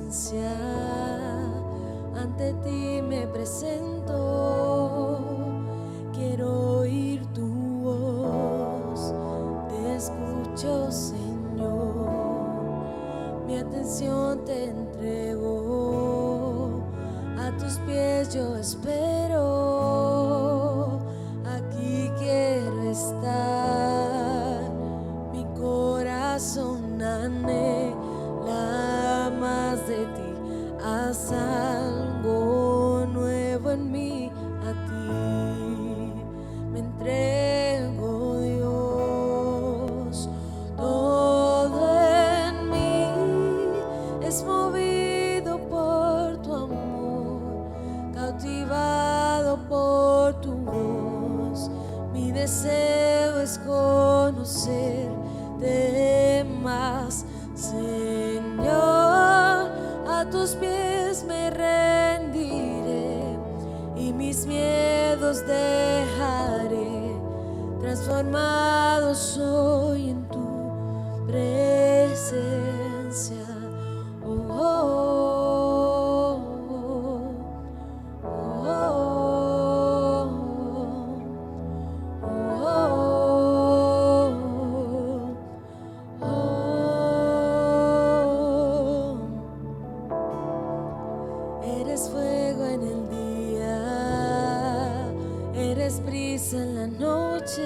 presencia, ante ti me presento. Quiero oír tu voz, te escucho, Señor. Mi atención te entrego, a tus pies yo espero. Aquí quiero estar, mi corazón anhela más de ti. Haz algo nuevo en mí, a ti me entrego, Dios. Todo en mí es movido por tu amor, cautivado por tu voz. Mi deseo es conocerte más, Señor. A tus pies me rendiré y mis miedos dejaré. Transformado soy en tu presencia. Oh, oh, oh, oh, oh, oh, oh. Eres fuego en el día, eres brisa en la noche,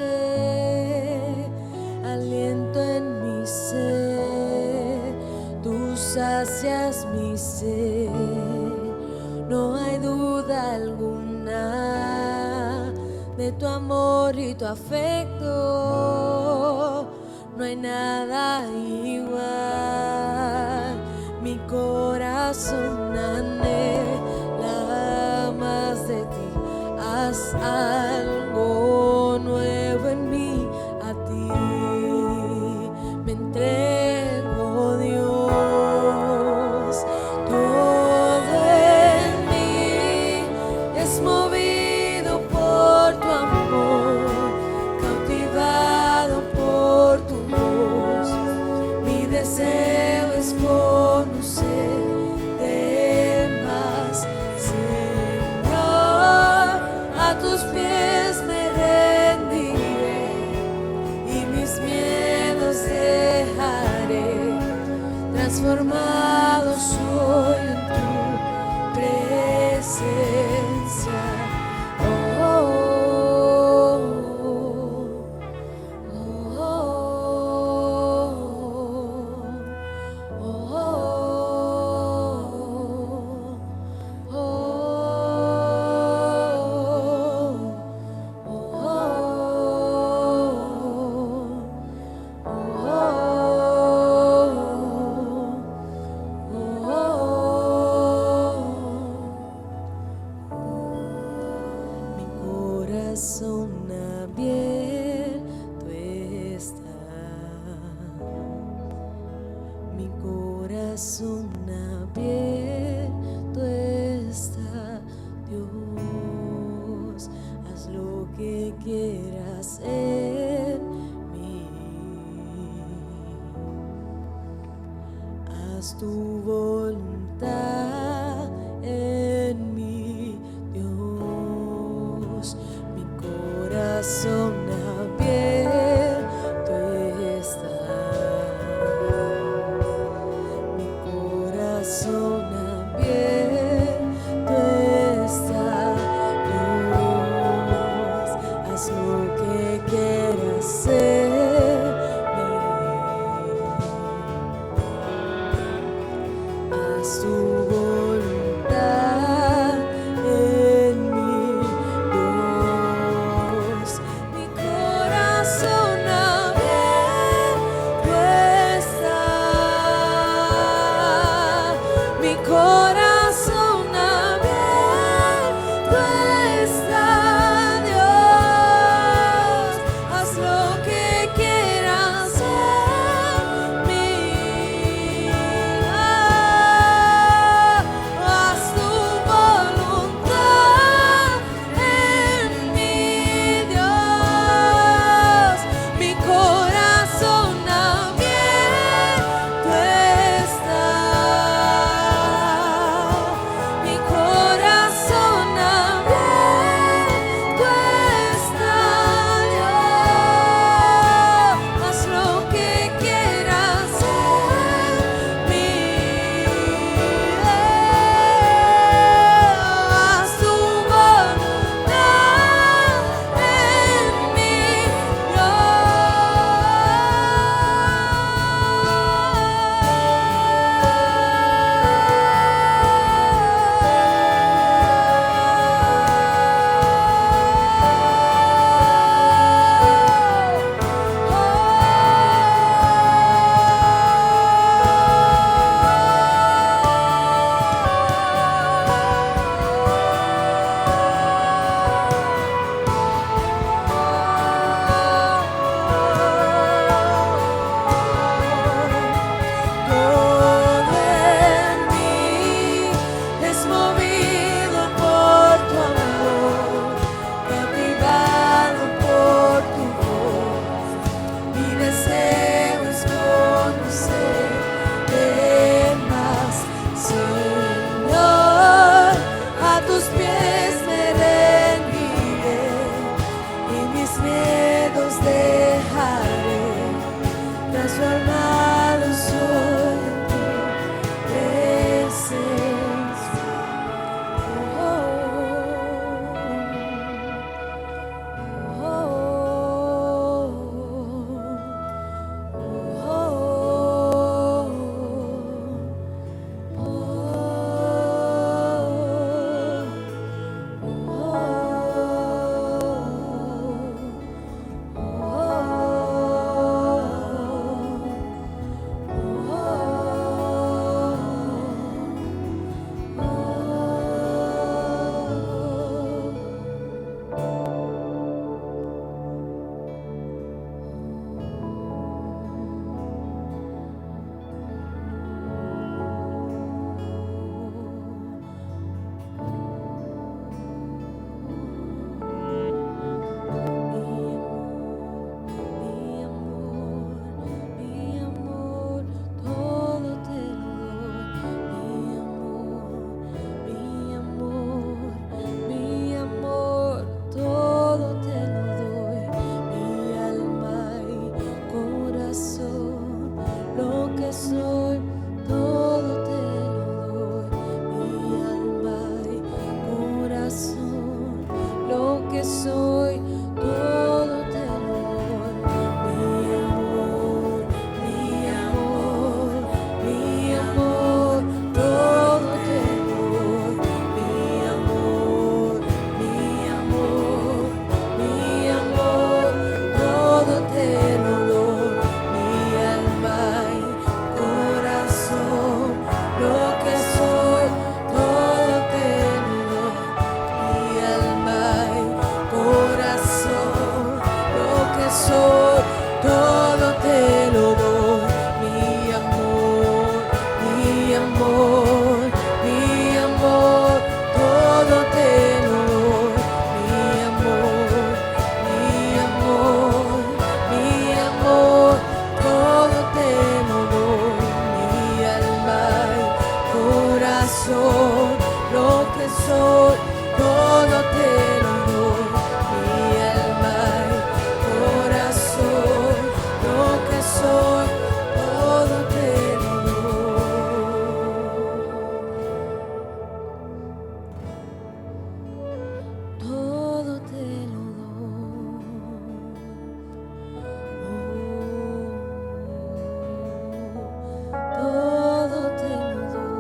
aliento en mi ser, tú sacias mi ser. No hay duda alguna de tu amor y tu afecto, no hay nada igual. Mi corazón anhela más de ti. Haz algo nuevo en mí, a ti me entrego, Dios. Todo en mí es movido por tu amor, cautivado por tu voz. Mi deseo es conocerte más, Señor. A tus pies me rendiré y mis miedos dejaré. Transformado soy en tu presencia. Oh, oh, oh, oh, oh, oh, oh, oh, mi corazón abierto está, mi corazón abierto está, Dios. Haz lo que quieras en mí, haz tu voluntad en mí, Dios. Mi corazón abierto está, mi corazón abierto está, Dios. Haz lo que quieras hacer, haz tu voluntad en mí, Dios. Mi corazón abierto está, mi corazón abierto está, Dios. miedos dejaré, transformado soy en tu presencia. Oh, oh, oh, mi amor, todo te lo doy. Mi amor, mi amor, todo te lo doy. Mi alma y corazón, lo que soy, todo te lo doy. Mi alma y corazón, lo que soy, todo te lo doy. Mi amor, mi amor, mi amor, todo te lo doy. Mi amor, mi amor, mi amor, todo te lo doy. Mi alma y corazón, lo que soy, todo te lo doy. Mi alma y corazón, lo que soy, todo te lo doy. Mi amor, mi amor, mi amor, todo te lo doy. Mi amor, mi amor, mi amor, todo te lo doy. Mi alma y corazón, lo que soy, todo te lo doy. Mi alma y corazón, lo que soy, todo te lo doy. Todo te lo doy. Todo te lo doy.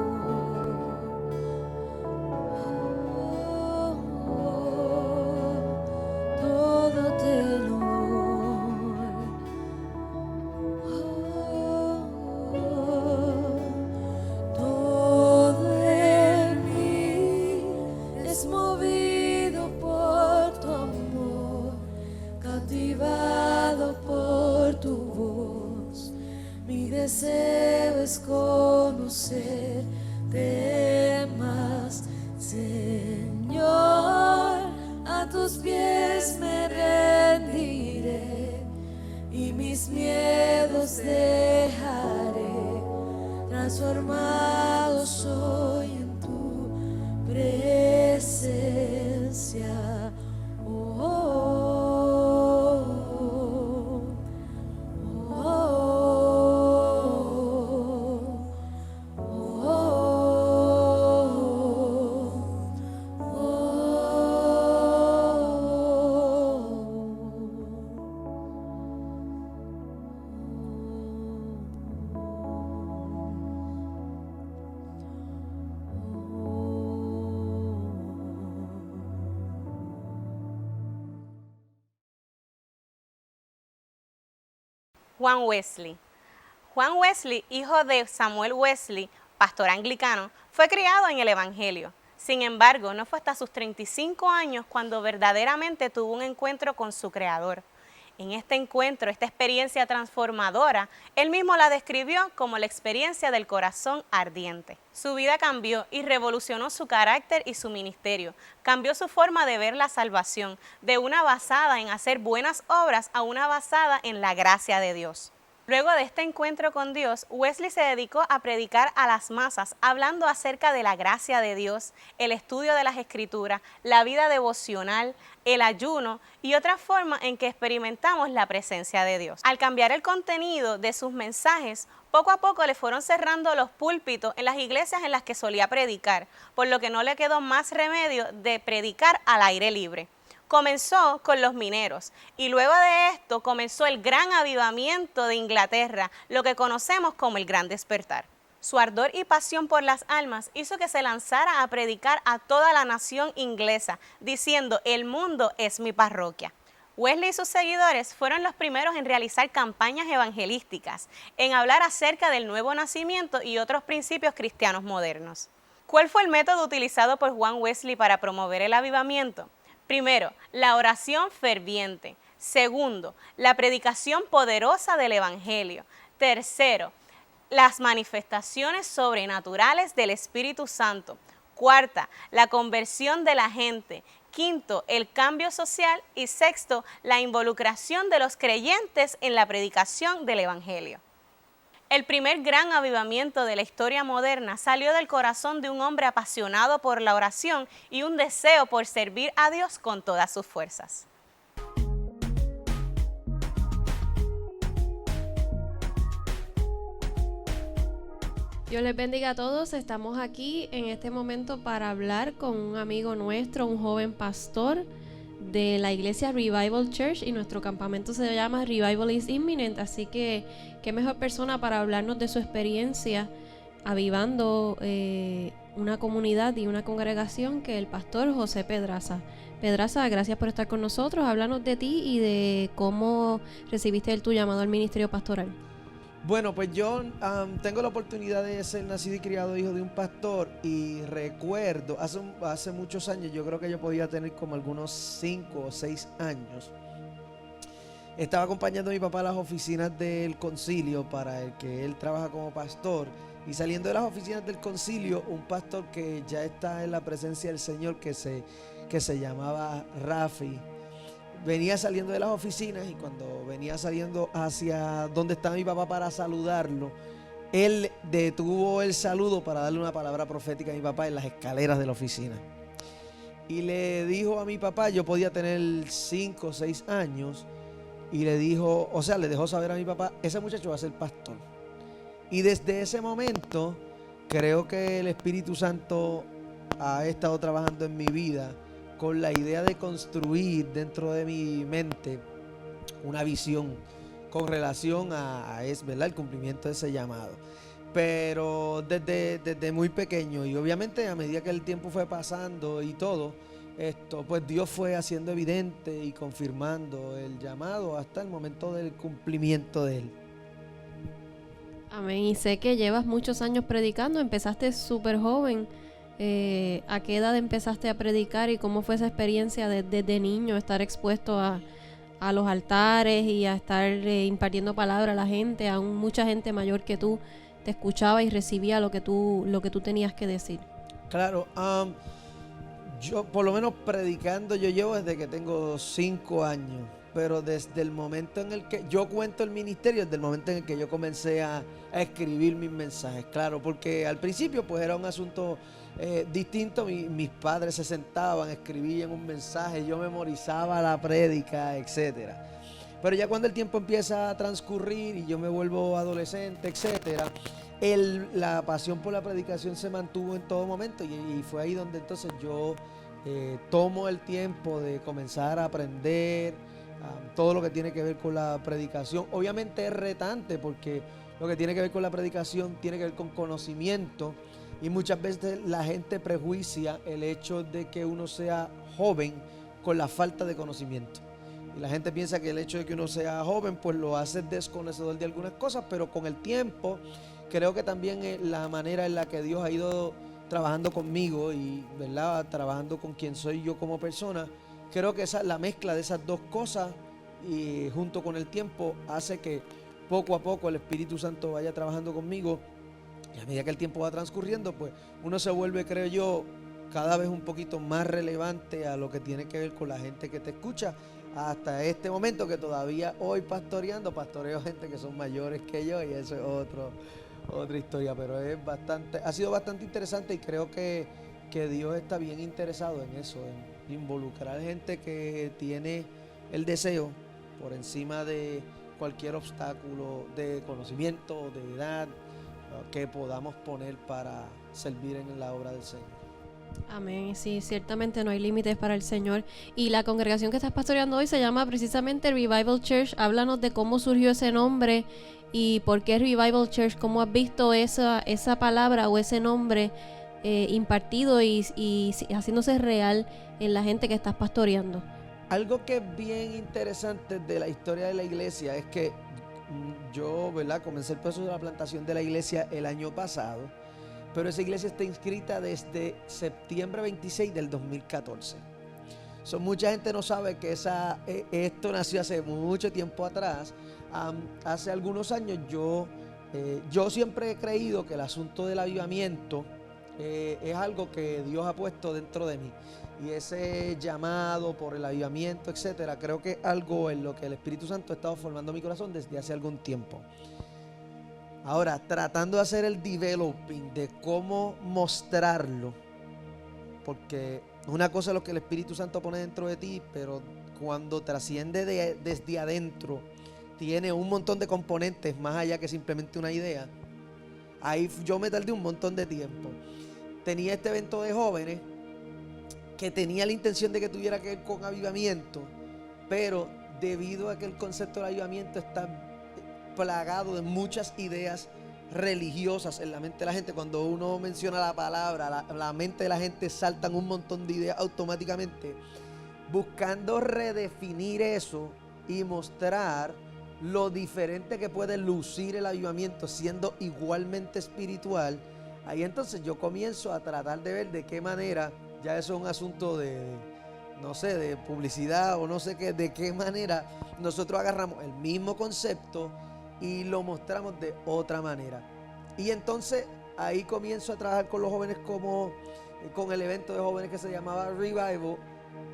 Todo te lo doy. Todo en mí es movido por tu amor, cautivado por tu voz. Mi deseo es conocerte más, Señor. A tus pies me rendiré y mis miedos dejaré, transformado soy en tu presencia. Oh, oh, oh, oh, oh, Juan Wesley. Juan Wesley, hijo de Samuel Wesley, pastor anglicano, fue criado en el Evangelio. Sin embargo, no fue hasta sus 35 años cuando verdaderamente tuvo un encuentro con su Creador. En este encuentro, esta experiencia transformadora, él mismo la describió como la experiencia del corazón ardiente. Su vida cambió y revolucionó su carácter y su ministerio. Cambió su forma de ver la salvación, de una basada en hacer buenas obras a una basada en la gracia de Dios. Luego de este encuentro con Dios, Wesley se dedicó a predicar a las masas, hablando acerca de la gracia de Dios, el estudio de las Escrituras, la vida devocional, el ayuno y otras formas en que experimentamos la presencia de Dios. Al cambiar el contenido de sus mensajes, poco a poco le fueron cerrando los púlpitos en las iglesias en las que solía predicar, por lo que no le quedó más remedio de predicar al aire libre. Comenzó con los mineros y luego de esto comenzó el gran avivamiento de Inglaterra, lo que conocemos como el Gran Despertar. Su ardor y pasión por las almas hizo que se lanzara a predicar a toda la nación inglesa, diciendo: el mundo es mi parroquia. Wesley y sus seguidores fueron los primeros en realizar campañas evangelísticas, en hablar acerca del nuevo nacimiento y otros principios cristianos modernos. ¿Cuál fue el método utilizado por Juan Wesley para promover el avivamiento? Primero, la oración ferviente. Segundo, la predicación poderosa del Evangelio. Tercero, las manifestaciones sobrenaturales del Espíritu Santo. Cuarta, la conversión de la gente. Quinto, el cambio social. Y sexto, la involucración de los creyentes en la predicación del Evangelio. El primer gran avivamiento de la historia moderna salió del corazón de un hombre apasionado por la oración y un deseo por servir a Dios con todas sus fuerzas. Dios les bendiga a todos. Estamos aquí en este momento para hablar con un amigo nuestro, un joven pastor de la iglesia Revival Church, y nuestro campamento se llama Revival is Imminent, así que qué mejor persona para hablarnos de su experiencia avivando una comunidad y una congregación que el pastor José Pedraza. Pedraza, gracias por estar con nosotros. Háblanos de ti y de cómo recibiste tu llamado al ministerio pastoral. Bueno, pues yo tengo la oportunidad de ser nacido y criado hijo de un pastor, y recuerdo, hace muchos años, yo creo que yo podía tener como algunos 5 o 6 años, estaba acompañando a mi papá a las oficinas del concilio para el que él trabaja como pastor, y saliendo de las oficinas del concilio, un pastor que ya está en la presencia del Señor, que se llamaba Rafi, venía saliendo de las oficinas, y cuando venía saliendo hacia donde estaba mi papá para saludarlo, él detuvo el saludo para darle una palabra profética a mi papá en las escaleras de la oficina. Y le dijo a mi papá, yo podía tener 5 o 6 años, y le dijo, o sea, le dejó saber a mi papá, ese muchacho va a ser pastor. Y desde ese momento, creo que el Espíritu Santo ha estado trabajando en mi vida con la idea de construir dentro de mi mente una visión con relación ¿verdad?, el cumplimiento de ese llamado. Pero desde muy pequeño, y obviamente a medida que el tiempo fue pasando y todo, pues Dios fue haciendo evidente y confirmando el llamado hasta el momento del cumplimiento de él. Amén. Y sé que llevas muchos años predicando, empezaste súper joven. ¿A qué edad empezaste a predicar y cómo fue esa experiencia desde niño, estar expuesto a los altares y a estar impartiendo palabra a la gente? Aún mucha gente mayor que tú te escuchaba y recibía lo que tú tenías que decir. Claro, yo por lo menos predicando yo llevo desde que tengo 5 años, pero desde el momento en el que yo cuento el ministerio, desde el momento en el que yo comencé a escribir mis mensajes, claro, porque al principio pues era un asunto distinto. Mis padres se sentaban, escribían un mensaje, yo memorizaba la prédica, etcétera. Pero ya cuando el tiempo empieza a transcurrir y yo me vuelvo adolescente, etcétera, la pasión por la predicación se mantuvo en todo momento, y fue ahí donde entonces yo tomo el tiempo de comenzar a aprender todo lo que tiene que ver con la predicación. Obviamente es retante, porque lo que tiene que ver con la predicación tiene que ver con conocimiento, y muchas veces la gente prejuicia el hecho de que uno sea joven con la falta de conocimiento. Y la gente piensa que el hecho de que uno sea joven pues lo hace desconocedor de algunas cosas, pero con el tiempo creo que también la manera en la que Dios ha ido trabajando conmigo y, ¿verdad?, trabajando con quien soy yo como persona, creo que la mezcla de esas dos cosas y junto con el tiempo hace que poco a poco el Espíritu Santo vaya trabajando conmigo, y a medida que el tiempo va transcurriendo pues uno se vuelve, creo yo, cada vez un poquito más relevante a lo que tiene que ver con la gente que te escucha, hasta este momento que todavía hoy pastoreo gente que son mayores que yo, y eso es otra historia, pero ha sido bastante interesante, y creo que Dios está bien interesado en eso, en involucrar gente que tiene el deseo por encima de cualquier obstáculo de conocimiento, de edad, que podamos poner para servir en la obra del Señor. Amén, sí, ciertamente no hay límites para el Señor. Y la congregación que estás pastoreando hoy se llama precisamente Revival Church. Háblanos de cómo surgió ese nombre y por qué Revival Church, cómo has visto esa palabra o ese nombre impartido y haciéndose real en la gente que estás pastoreando. Algo que es bien interesante de la historia de la iglesia es que yo, ¿verdad?, comencé el proceso de la plantación de la iglesia el año pasado, pero esa iglesia está inscrita desde septiembre 26 del 2014. Mucha gente no sabe que esto nació hace mucho tiempo atrás. Hace algunos años yo siempre he creído que el asunto del avivamiento es algo que Dios ha puesto dentro de mí, y ese llamado por el avivamiento, etcétera, creo que es algo en lo que el Espíritu Santo ha estado formando mi corazón desde hace algún tiempo. Ahora, tratando de hacer el developing de cómo mostrarlo, porque una cosa es lo que el Espíritu Santo pone dentro de ti, pero cuando trasciende desde adentro, tiene un montón de componentes más allá que simplemente una idea. Ahí yo me tardé un montón de tiempo. Tenía este evento de jóvenes que tenía la intención de que tuviera que ver con avivamiento, pero debido a que el concepto del avivamiento está plagado de muchas ideas religiosas en la mente de la gente, cuando uno menciona la palabra, la mente de la gente saltan un montón de ideas automáticamente, buscando redefinir eso y mostrar lo diferente que puede lucir el avivamiento siendo igualmente espiritual. Ahí entonces yo comienzo a tratar de ver de qué manera, ya eso es un asunto no sé, de publicidad o no sé qué, de qué manera nosotros agarramos el mismo concepto y lo mostramos de otra manera. Y entonces ahí comienzo a trabajar con los jóvenes con el evento de jóvenes que se llamaba Revival,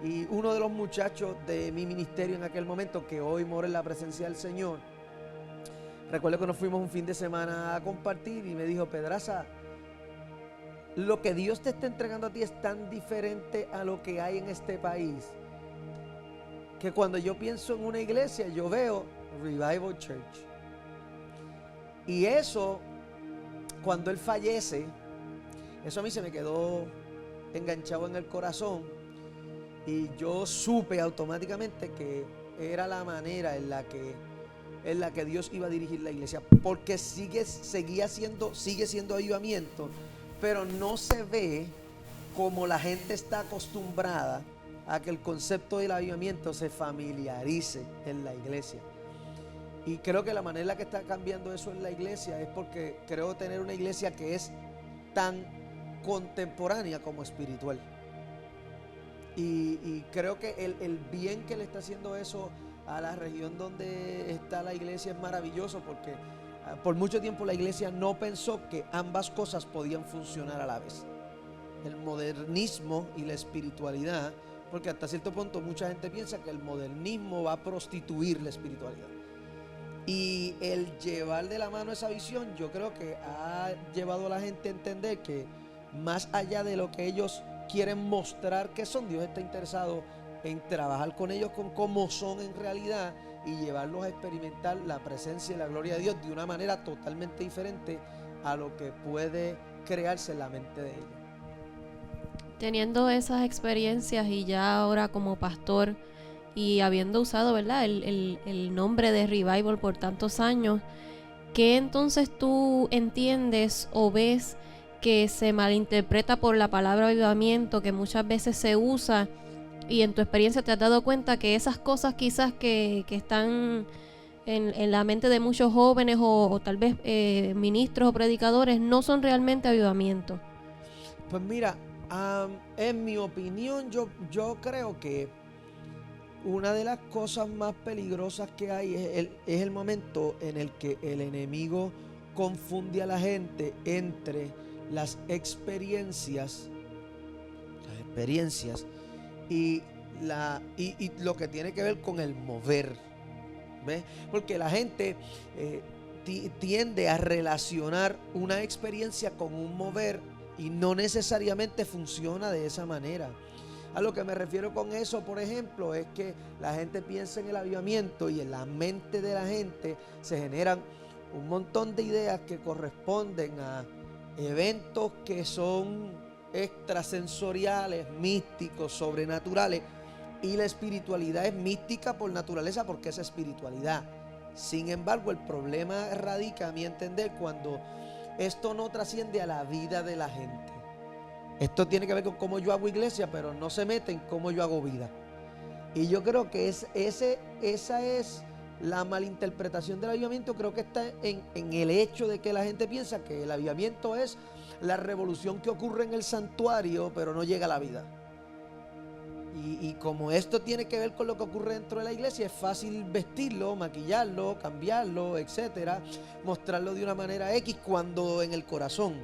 y uno de los muchachos de mi ministerio en aquel momento, que hoy mora en la presencia del Señor, recuerdo que nos fuimos un fin de semana a compartir y me dijo: Pedraza, lo que Dios te está entregando a ti es tan diferente a lo que hay en este país, que cuando yo pienso en una iglesia yo veo Revival Church. Y eso, cuando él fallece, eso a mí se me quedó enganchado en el corazón, y yo supe automáticamente que era la manera en la que Dios iba a dirigir la iglesia, porque sigue siendo avivamiento, pero no se ve como la gente está acostumbrada a que el concepto del avivamiento se familiarice en la iglesia. Y creo que la manera en la que está cambiando eso en la iglesia es porque creo tener una iglesia que es tan contemporánea como espiritual. Y creo que el bien que le está haciendo eso a la región donde está la iglesia es maravilloso, porque por mucho tiempo la iglesia no pensó que ambas cosas podían funcionar a la vez. El modernismo y la espiritualidad, porque hasta cierto punto mucha gente piensa que el modernismo va a prostituir la espiritualidad. Y el llevar de la mano esa visión, yo creo que ha llevado a la gente a entender que más allá de lo que ellos quieren mostrar que son, Dios está interesado en trabajar con ellos con cómo son en realidad y llevarlos a experimentar la presencia y la gloria de Dios de una manera totalmente diferente a lo que puede crearse en la mente de ellos. Teniendo esas experiencias y ya ahora como pastor y habiendo usado, ¿verdad?, el nombre de Revival por tantos años, ¿qué entonces tú entiendes o ves que se malinterpreta por la palabra avivamiento, que muchas veces se usa, y en tu experiencia te has dado cuenta que esas cosas quizás que están en la mente de muchos jóvenes o tal vez ministros o predicadores no son realmente avivamiento? Pues mira, en mi opinión, yo creo que una de las cosas más peligrosas que hay es el momento en el que el enemigo confunde a la gente entre las experiencias y y lo que tiene que ver con el mover. ¿Ves? Porque la gente tiende a relacionar una experiencia con un mover y no necesariamente funciona de esa manera. A lo que me refiero con eso, por ejemplo, es que la gente piensa en el avivamiento y en la mente de la gente se generan un montón de ideas que corresponden a eventos que son extrasensoriales, místicos, sobrenaturales, y la espiritualidad es mística por naturaleza porque es espiritualidad. Sin embargo, el problema radica, a mi entender, cuando esto no trasciende a la vida de la gente. Esto tiene que ver con cómo yo hago iglesia, pero no se mete en cómo yo hago vida. Y yo creo que esa es la malinterpretación del avivamiento. Creo que está en el hecho de que la gente piensa que el avivamiento es la revolución que ocurre en el santuario, pero no llega a la vida. Y como esto tiene que ver con lo que ocurre dentro de la iglesia, es fácil vestirlo, maquillarlo, cambiarlo, etcétera, mostrarlo de una manera X, cuando en el corazón,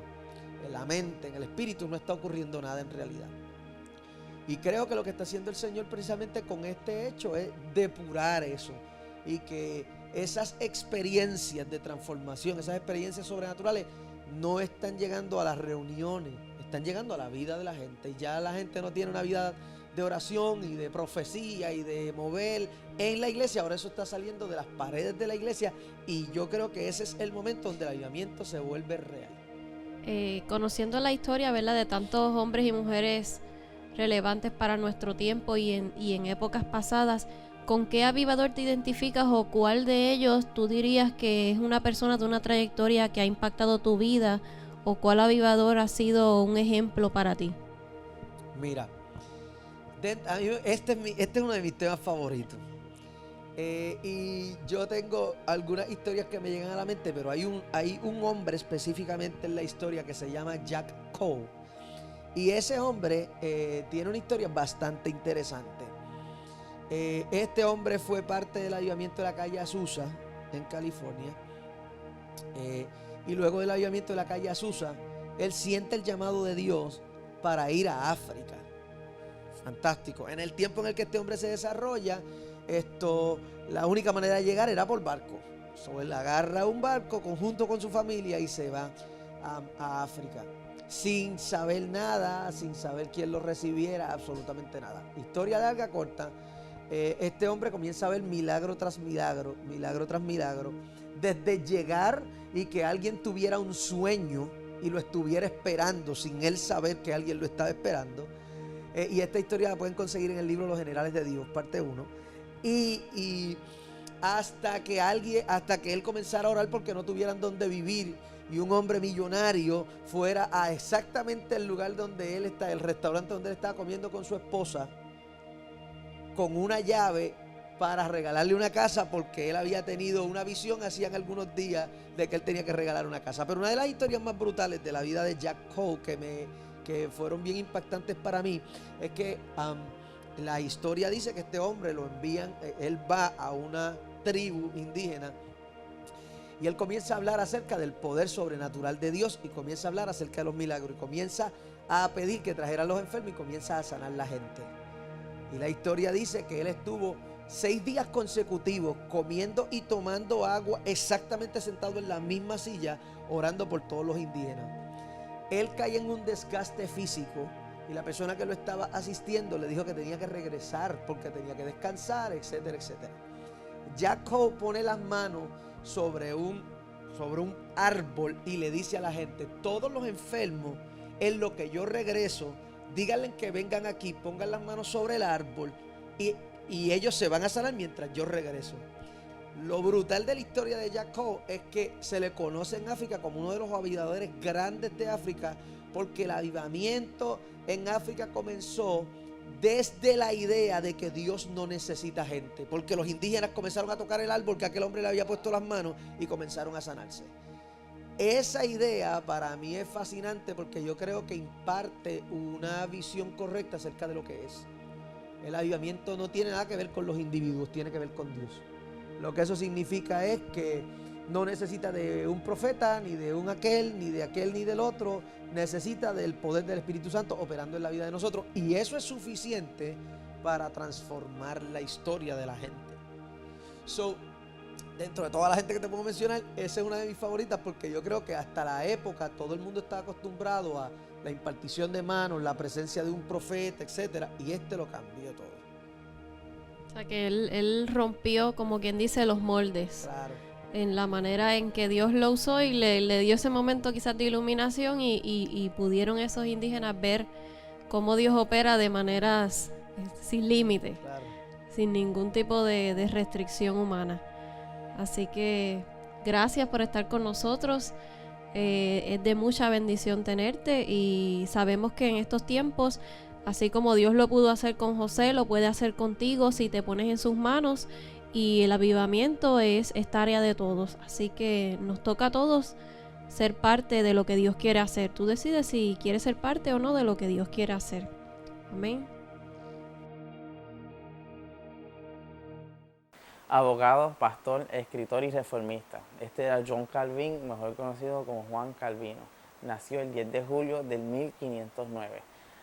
en la mente, en el espíritu, no está ocurriendo nada en realidad. Y creo que lo que está haciendo el Señor precisamente con este hecho es depurar eso, y que esas experiencias de transformación, esas experiencias sobrenaturales, no están llegando a las reuniones, están llegando a la vida de la gente. Y ya la gente no tiene una vida de oración y de profecía y de mover en la iglesia. Ahora eso está saliendo de las paredes de la iglesia, y yo creo que ese es el momento donde el avivamiento se vuelve real. Conociendo la historia, ¿verdad?, de tantos hombres y mujeres relevantes para nuestro tiempo y en épocas pasadas, ¿con qué avivador te identificas, o cuál de ellos tú dirías que es una persona de una trayectoria que ha impactado tu vida, o cuál avivador ha sido un ejemplo para ti? Mira, este es uno de mis temas favoritos. Y yo tengo algunas historias que me llegan a la mente, pero hay un hombre específicamente en la historia que se llama Jack Coe. Y ese hombre tiene una historia bastante interesante. Este hombre fue parte del avivamiento de la calle Azusa en California. Y luego del avivamiento de la calle Azusa, él siente el llamado de Dios para ir a África. Fantástico. En el tiempo en el que este hombre se desarrolla, la única manera de llegar era por barco. Él agarra un barco junto con su familia y se va a África, sin saber nada, sin saber quién lo recibiera, absolutamente nada. Historia larga, corta. Este hombre comienza a ver milagro tras milagro, milagro tras milagro, desde llegar y que alguien tuviera un sueño y lo estuviera esperando sin él saber que alguien lo estaba esperando. Y esta historia la pueden conseguir en el libro Los Generales de Dios, parte 1. Y hasta que él comenzara a orar porque no tuvieran dónde vivir, y un hombre millonario fuera a exactamente el lugar donde él está, el restaurante donde él estaba comiendo con su esposa, con una llave para regalarle una casa, porque él había tenido una visión hacían algunos días de que él tenía que regalar una casa. Pero una de las historias más brutales de la vida de Jack Coe que fueron bien impactantes para mí es que la historia dice que este hombre lo envían, él va a una tribu indígena y él comienza a hablar acerca del poder sobrenatural de Dios, y comienza a hablar acerca de los milagros, y comienza a pedir que trajeran los enfermos, y comienza a sanar la gente. Y la historia dice que él estuvo 6 días consecutivos comiendo y tomando agua, exactamente sentado en la misma silla, orando por todos los indígenas. Él cae en un desgaste físico, y la persona que lo estaba asistiendo le dijo que tenía que regresar porque tenía que descansar, etcétera, etcétera. Jack Coe pone las manos sobre un árbol y le dice a la gente: todos los enfermos, en lo que yo regreso, díganle que vengan aquí, pongan las manos sobre el árbol y ellos se van a sanar mientras yo regreso. Lo brutal de la historia de Jack Coe es que se le conoce en África como uno de los avivadores grandes de África, porque el avivamiento en África comenzó desde la idea de que Dios no necesita gente, porque los indígenas comenzaron a tocar el árbol que aquel hombre le había puesto las manos y comenzaron a sanarse. Esa idea para mí es fascinante, porque yo creo que imparte una visión correcta acerca de lo que es. El avivamiento no tiene nada que ver con los individuos, tiene que ver con Dios. Lo que eso significa es que no necesita de un profeta, ni de un aquel, ni del otro. Necesita del poder del Espíritu Santo operando en la vida de nosotros. Y eso es suficiente para transformar la historia de la gente. So, dentro de toda la gente que te puedo mencionar, esa es una de mis favoritas porque yo creo que hasta la época todo el mundo estaba acostumbrado a la impartición de manos, la presencia de un profeta, etcétera, y lo cambió todo. O sea que él rompió, como quien dice, los moldes. Claro. En la manera en que Dios lo usó y le dio ese momento quizás de iluminación y pudieron esos indígenas ver cómo Dios opera de maneras sin límite, Claro. sin ningún tipo de restricción humana. Así que gracias por estar con nosotros. Es de mucha bendición tenerte y sabemos que en estos tiempos, así como Dios lo pudo hacer con José, lo puede hacer contigo si te pones en sus manos, y el avivamiento es tarea de todos. Así que nos toca a todos ser parte de lo que Dios quiere hacer. Tú decides si quieres ser parte o no de lo que Dios quiere hacer. Amén. Abogado, pastor, escritor y reformista. Este era John Calvin, mejor conocido como Juan Calvino. Nació el 10 de julio del 1509.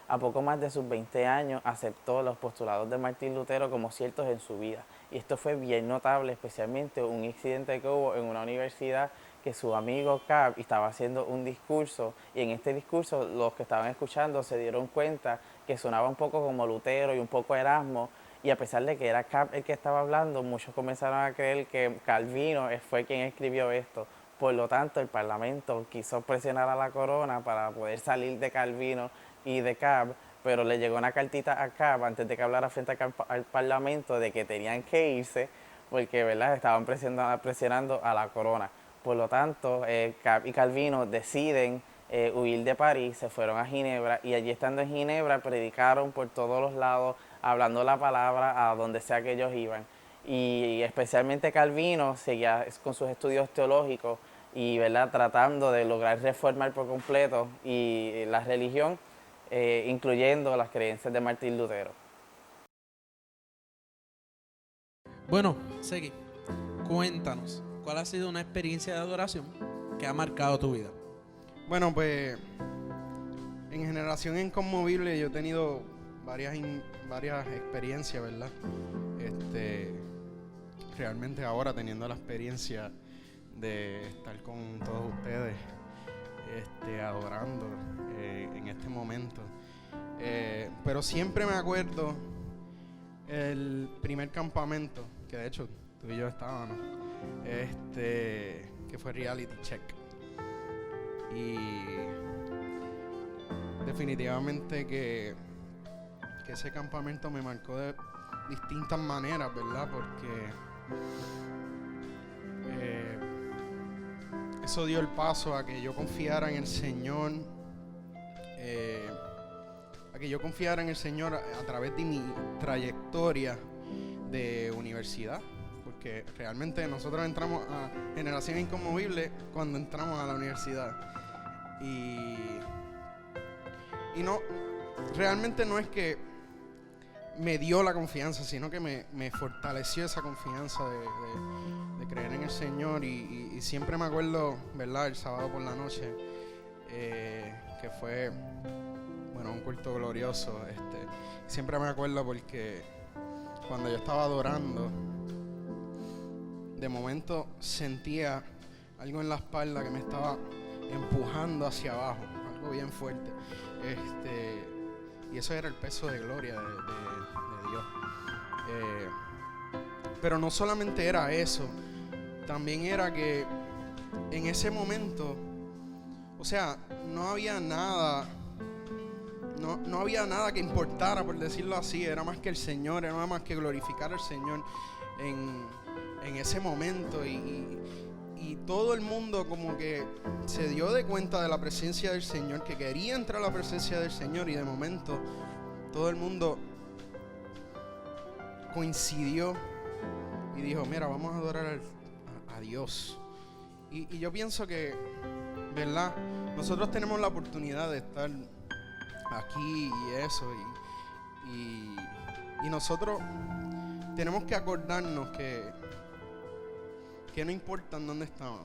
A poco más de sus 20 años aceptó los postulados de Martín Lutero como ciertos en su vida. Y esto fue bien notable, especialmente un incidente que hubo en una universidad que su amigo Cab estaba haciendo un discurso, y en este discurso los que estaban escuchando se dieron cuenta que sonaba un poco como Lutero y un poco Erasmo, y a pesar de que era Cab el que estaba hablando, muchos comenzaron a creer que Calvino fue quien escribió esto. Por lo tanto, el Parlamento quiso presionar a la corona para poder salir de Calvino y de Cab, pero le llegó una cartita a Cab antes de que hablara frente al Parlamento de que tenían que irse porque, ¿verdad?, estaban presionando a la corona. Por lo tanto, Cab y Calvino deciden huir de París, se fueron a Ginebra, y allí estando en Ginebra predicaron por todos los lados, hablando la palabra a donde sea que ellos iban. Y especialmente Calvino seguía con sus estudios teológicos y, ¿verdad?, tratando de lograr reformar por completo y la religión, incluyendo las creencias de Martín Lutero. Bueno, Segui, cuéntanos, ¿cuál ha sido una experiencia de adoración que ha marcado tu vida? Bueno, pues en Generación Inconmovible yo he tenido varias experiencias, ¿verdad? Realmente ahora teniendo la experiencia de estar con todos ustedes, adorando en este momento. Pero siempre me acuerdo el primer campamento, que de hecho tú y yo estábamos, que fue Reality Check. Y definitivamente que ese campamento me marcó de distintas maneras, ¿verdad? Porque eso dio el paso a que yo confiara en el Señor, a través de mi trayectoria de universidad, porque realmente nosotros entramos a Generación Inconmovible cuando entramos a la universidad, y no, realmente no es que me dio la confianza, sino que me fortaleció esa confianza de creer en el Señor. Y siempre me acuerdo, ¿verdad?, el sábado por la noche, que fue, bueno, un culto glorioso. Siempre me acuerdo porque cuando yo estaba adorando, de momento sentía algo en la espalda que me estaba empujando hacia abajo, algo bien fuerte. Y eso era el peso de gloria de Dios. Pero no solamente era eso, también era que en ese momento, o sea, no había nada que importara, por decirlo así. Era más que el Señor, era más que glorificar al Señor en ese momento. Y todo el mundo como que se dio de cuenta de la presencia del Señor, que quería entrar a la presencia del Señor, y de momento todo el mundo coincidió y dijo: mira, vamos a adorar a Dios. Y yo pienso que, ¿verdad?, nosotros tenemos la oportunidad de estar aquí y eso, y nosotros tenemos que acordarnos que no importa en dónde estamos,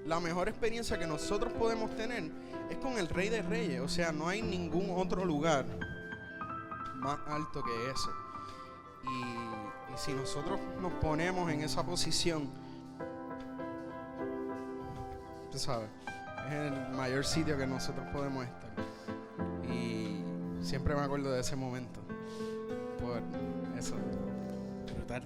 la mejor experiencia que nosotros podemos tener es con el Rey de Reyes. O sea, no hay ningún otro lugar más alto que ese. Y si nosotros nos ponemos en esa posición, tú sabes, es el mayor sitio que nosotros podemos estar. Y siempre me acuerdo de ese momento. Por eso. Brutal.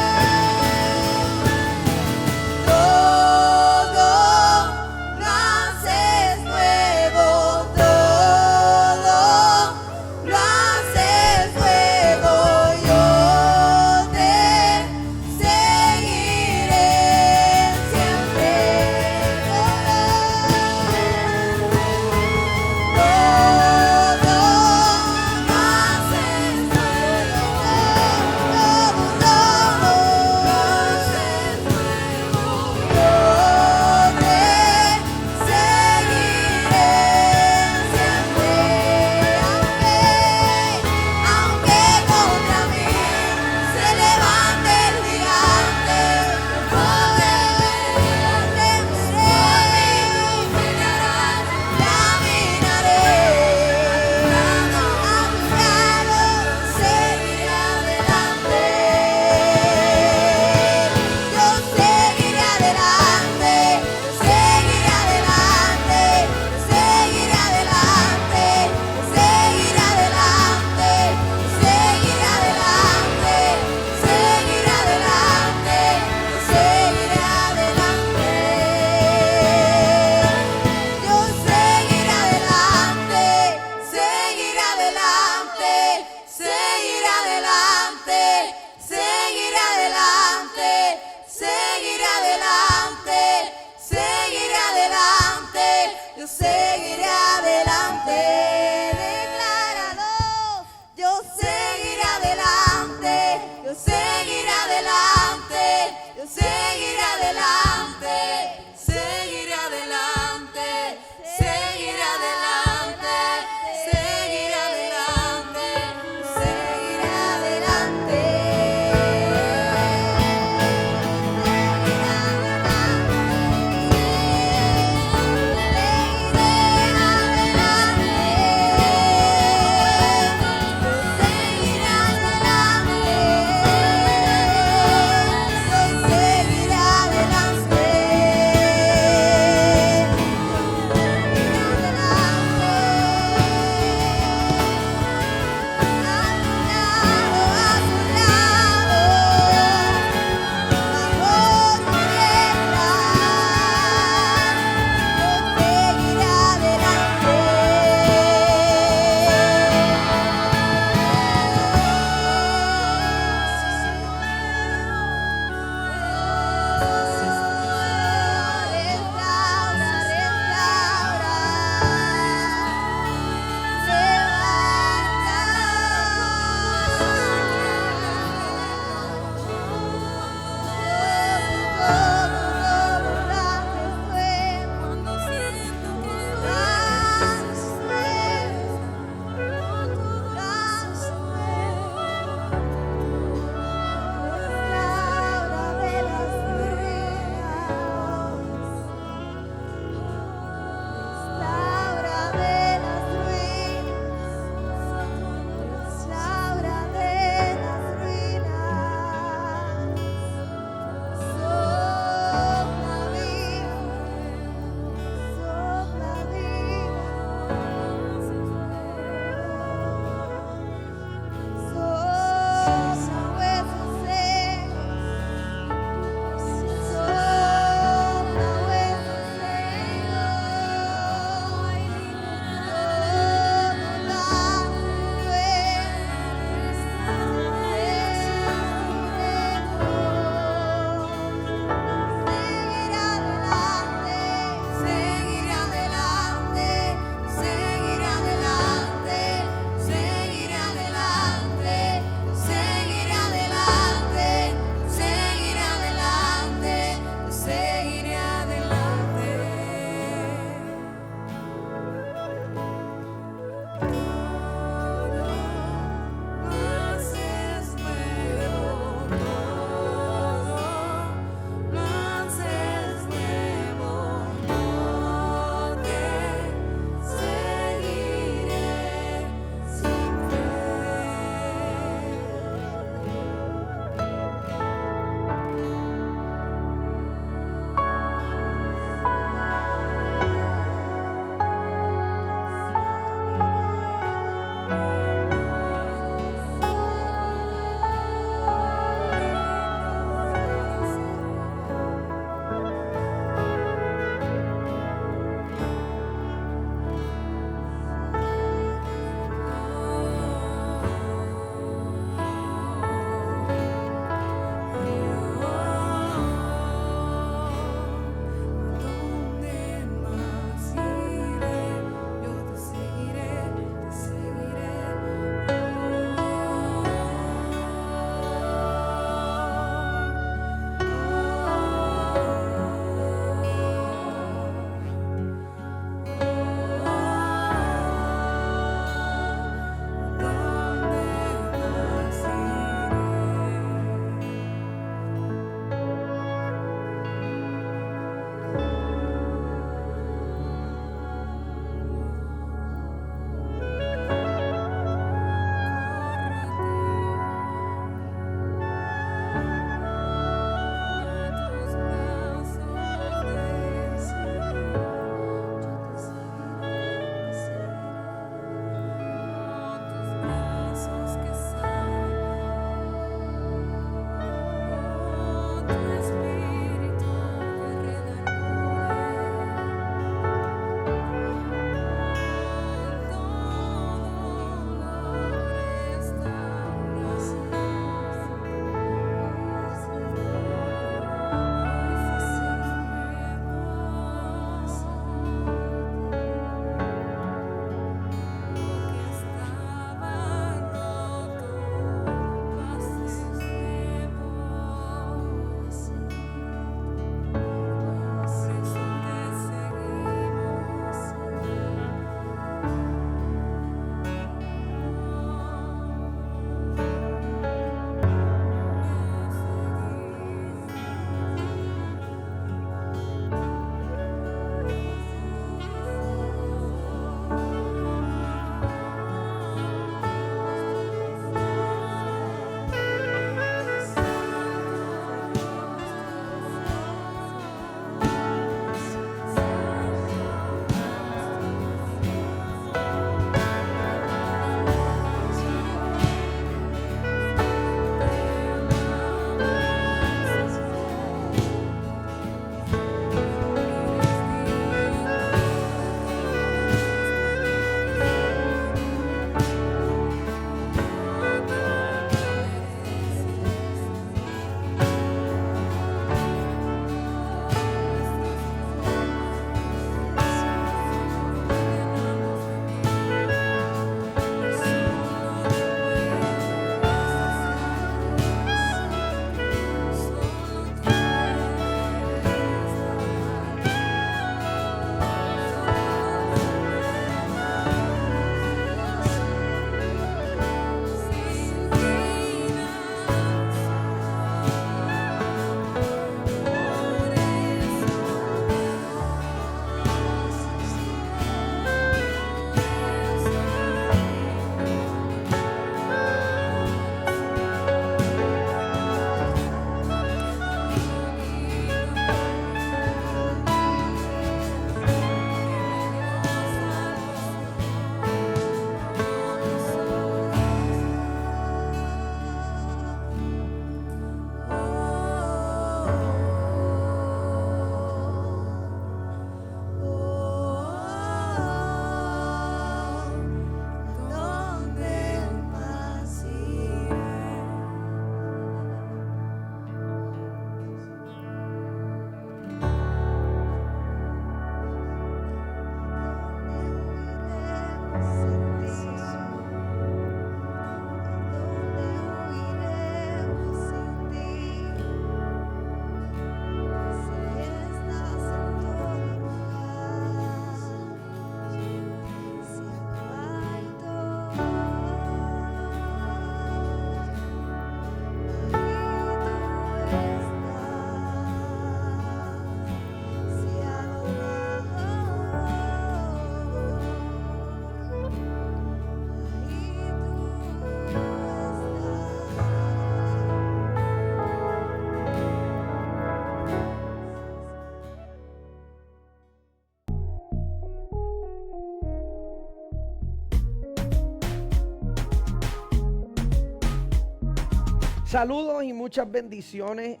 Saludos y muchas bendiciones.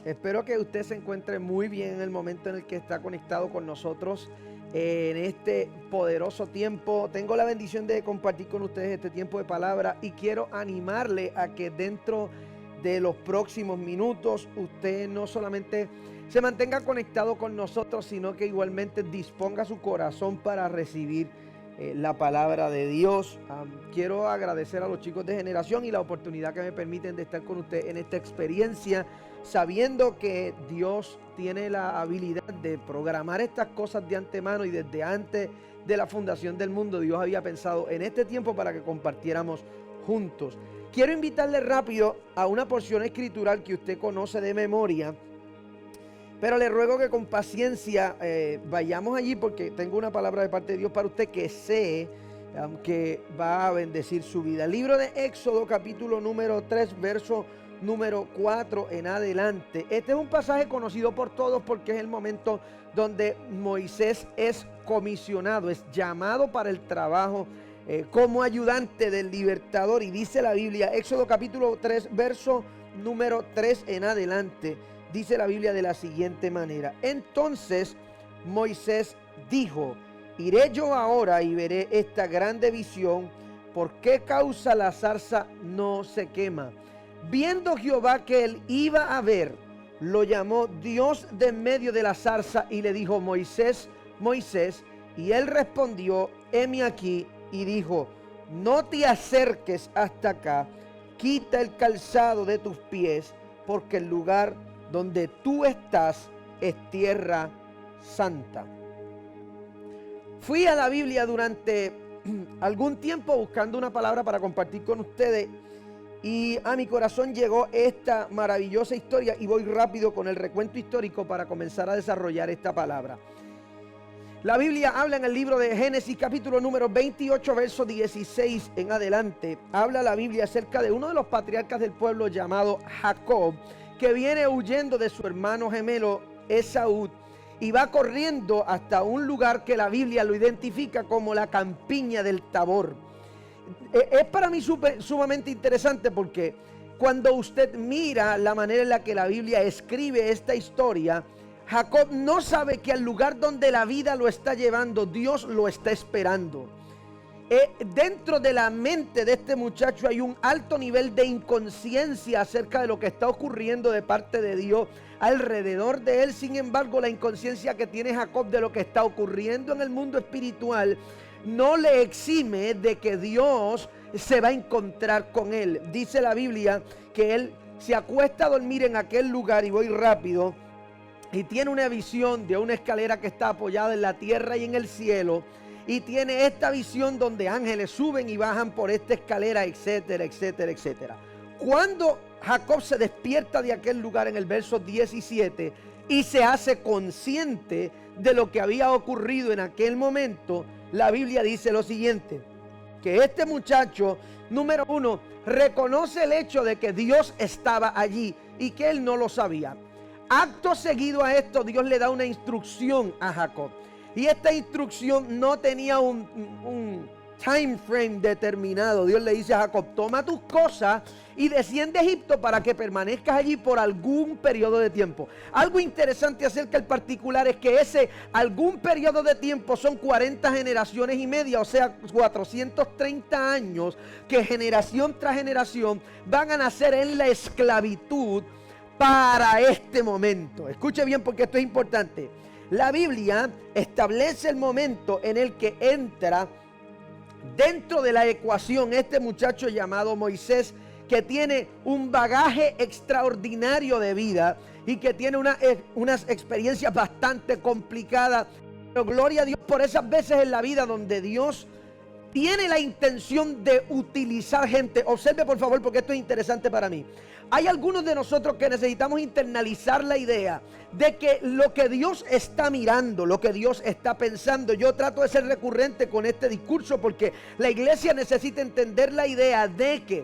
Espero que usted se encuentre muy bien en el momento en el que está conectado con nosotros en este poderoso tiempo. Tengo la bendición de compartir con ustedes este tiempo de palabra y quiero animarle a que dentro de los próximos minutos usted no solamente se mantenga conectado con nosotros, sino que igualmente disponga su corazón para recibir la palabra de Dios. Quiero agradecer a los chicos de Generación y la oportunidad que me permiten de estar con usted en esta experiencia, sabiendo que Dios tiene la habilidad de programar estas cosas de antemano y desde antes de la fundación del mundo Dios había pensado en este tiempo para que compartiéramos juntos. Quiero invitarle rápido a una porción escritural que usted conoce de memoria, pero le ruego que con paciencia vayamos allí porque tengo una palabra de parte de Dios para usted que sé que va a bendecir su vida. El libro de Éxodo, capítulo número 3, verso número 4 en adelante. Este es un pasaje conocido por todos porque es el momento donde Moisés es comisionado, es llamado para el trabajo como ayudante del libertador. Y dice la Biblia, Éxodo capítulo 3, verso número 3 en adelante. Dice la Biblia de la siguiente manera: entonces Moisés dijo, iré yo ahora y veré esta grande visión, ¿por qué causa la zarza no se quema? Viendo Jehová que él iba a ver, lo llamó Dios de en medio de la zarza y le dijo, Moisés, Moisés, y él respondió, heme aquí, y dijo, no te acerques hasta acá, quita el calzado de tus pies, porque el lugar donde tú estás es tierra santa. Fui a la Biblia durante algún tiempo buscando una palabra para compartir con ustedes y a mi corazón llegó esta maravillosa historia y voy rápido con el recuento histórico para comenzar a desarrollar esta palabra. La Biblia habla en el libro de Génesis capítulo número 28 verso 16 en adelante. Habla la Biblia acerca de uno de los patriarcas del pueblo llamado Jacob, que viene huyendo de su hermano gemelo Esaú y va corriendo hasta un lugar que la Biblia lo identifica como la campiña del Tabor. Es para mí sumamente interesante porque cuando usted mira la manera en la que la Biblia escribe esta historia, Jacob no sabe que al lugar donde la vida lo está llevando, Dios lo está esperando. Dentro de la mente de este muchacho hay un alto nivel de inconsciencia acerca de lo que está ocurriendo de parte de Dios alrededor de él. Sin embargo, la inconsciencia que tiene Jacob de lo que está ocurriendo en el mundo espiritual no le exime de que Dios se va a encontrar con él. Dice la Biblia que él se acuesta a dormir en aquel lugar, y voy rápido, y tiene una visión de una escalera que está apoyada en la tierra y en el cielo. Y tiene esta visión donde ángeles suben y bajan por esta escalera, etcétera, etcétera, etcétera. Cuando Jacob se despierta de aquel lugar en el verso 17 y se hace consciente de lo que había ocurrido en aquel momento, la Biblia dice lo siguiente, que este muchacho, número uno, reconoce el hecho de que Dios estaba allí y que él no lo sabía. Acto seguido a esto, Dios le da una instrucción a Jacob. Y esta instrucción no tenía un time frame determinado. Dios le dice a Jacob, toma tus cosas y desciende a Egipto para que permanezcas allí por algún periodo de tiempo. Algo interesante acerca del particular es que ese algún periodo de tiempo son 40 generaciones y media, o sea, 430 años que generación tras generación van a nacer en la esclavitud para este momento. Escuche bien porque esto es importante. La Biblia establece el momento en el que entra dentro de la ecuación este muchacho llamado Moisés, que tiene un bagaje extraordinario de vida y que tiene unas experiencias bastante complicadas. Pero gloria a Dios por esas veces en la vida donde Dios tiene la intención de utilizar gente. Observe por favor porque esto es interesante para mí. Hay algunos de nosotros que necesitamos internalizar la idea de que lo que Dios está mirando, lo que Dios está pensando. Yo trato de ser recurrente con este discurso porque la iglesia necesita entender la idea de que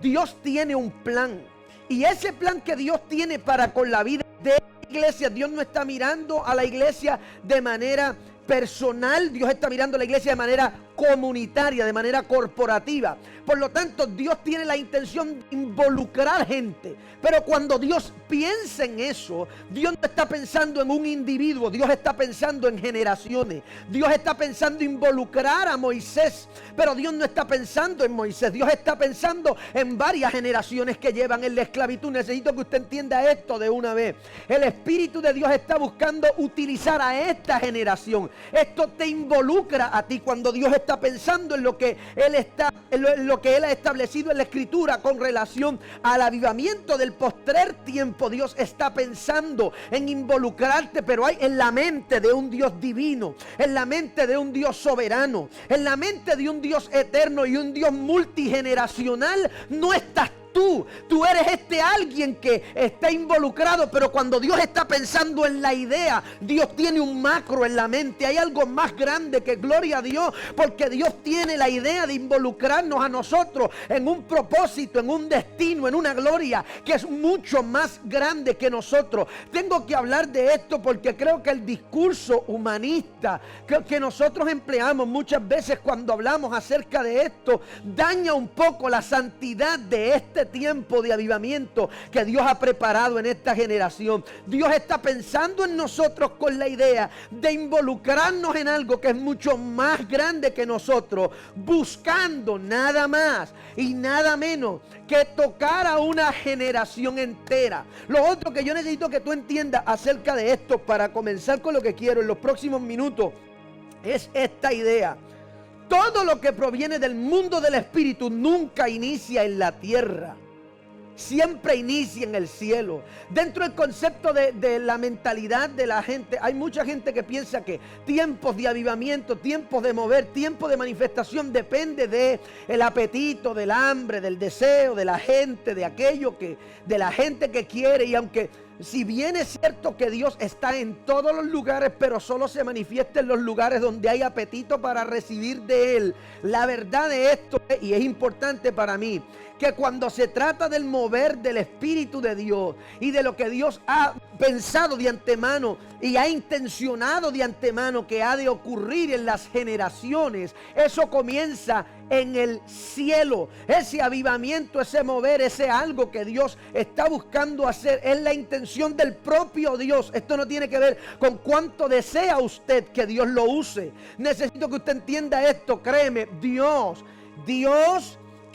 Dios tiene un plan. Y ese plan que Dios tiene para con la vida de la iglesia, Dios no está mirando a la iglesia de manera personal, Dios está mirando a la iglesia de manera comunitaria, de manera corporativa. Por lo tanto, Dios tiene la intención de involucrar gente. Pero cuando Dios piensa en eso, Dios no está pensando en un individuo, Dios está pensando en generaciones. Dios está pensando involucrar a Moisés, pero Dios no está pensando en Moisés. Dios está pensando en varias generaciones que llevan en la esclavitud. Necesito que usted entienda esto de una vez. El Espíritu de Dios está buscando utilizar a esta generación. Esto te involucra a ti cuando Dios está pensando en lo que Él ha establecido en la Escritura con relación al avivamiento del postrer tiempo. Dios está pensando en involucrarte, pero hay en la mente de un Dios divino, en la mente de un Dios soberano, en la mente de un Dios eterno y un Dios multigeneracional. No estás tú eres alguien que está involucrado, pero cuando Dios está pensando en la idea, Dios tiene un macro en la mente. Hay algo más grande que gloria a Dios, porque Dios tiene la idea de involucrarnos a nosotros en un propósito, en un destino, en una gloria que es mucho más grande que nosotros. Tengo que hablar de esto porque creo que el discurso humanista que nosotros empleamos muchas veces cuando hablamos acerca de esto daña un poco la santidad de este tiempo de avivamiento que Dios ha preparado en esta generación. Dios está pensando en nosotros con la idea de involucrarnos en algo que es mucho más grande que nosotros, buscando nada más y nada menos que tocar a una generación entera. Lo otro que yo necesito que tú entiendas acerca de esto para comenzar con lo que quiero en los próximos minutos es esta idea. Todo lo que proviene del mundo del espíritu nunca inicia en la tierra. Siempre inicia en el cielo. Dentro del concepto de la mentalidad de la gente, hay mucha gente que piensa que tiempos de avivamiento, tiempos de mover, tiempos de manifestación depende del apetito, del hambre, del deseo de la gente, de la gente que quiere. Y aunque si bien es cierto que Dios está en todos los lugares, pero solo se manifiesta en los lugares donde hay apetito para recibir de Él. La verdad de esto, y es importante para mí, que cuando se trata del mover del Espíritu de Dios y de lo que Dios ha pensado de antemano y ha intencionado de antemano que ha de ocurrir en las generaciones, eso comienza en el cielo. Ese avivamiento, ese mover, ese algo que Dios está buscando hacer es la intención del propio Dios. Esto no tiene que ver con cuánto desea usted que Dios lo use. Necesito que usted entienda esto, créeme, Dios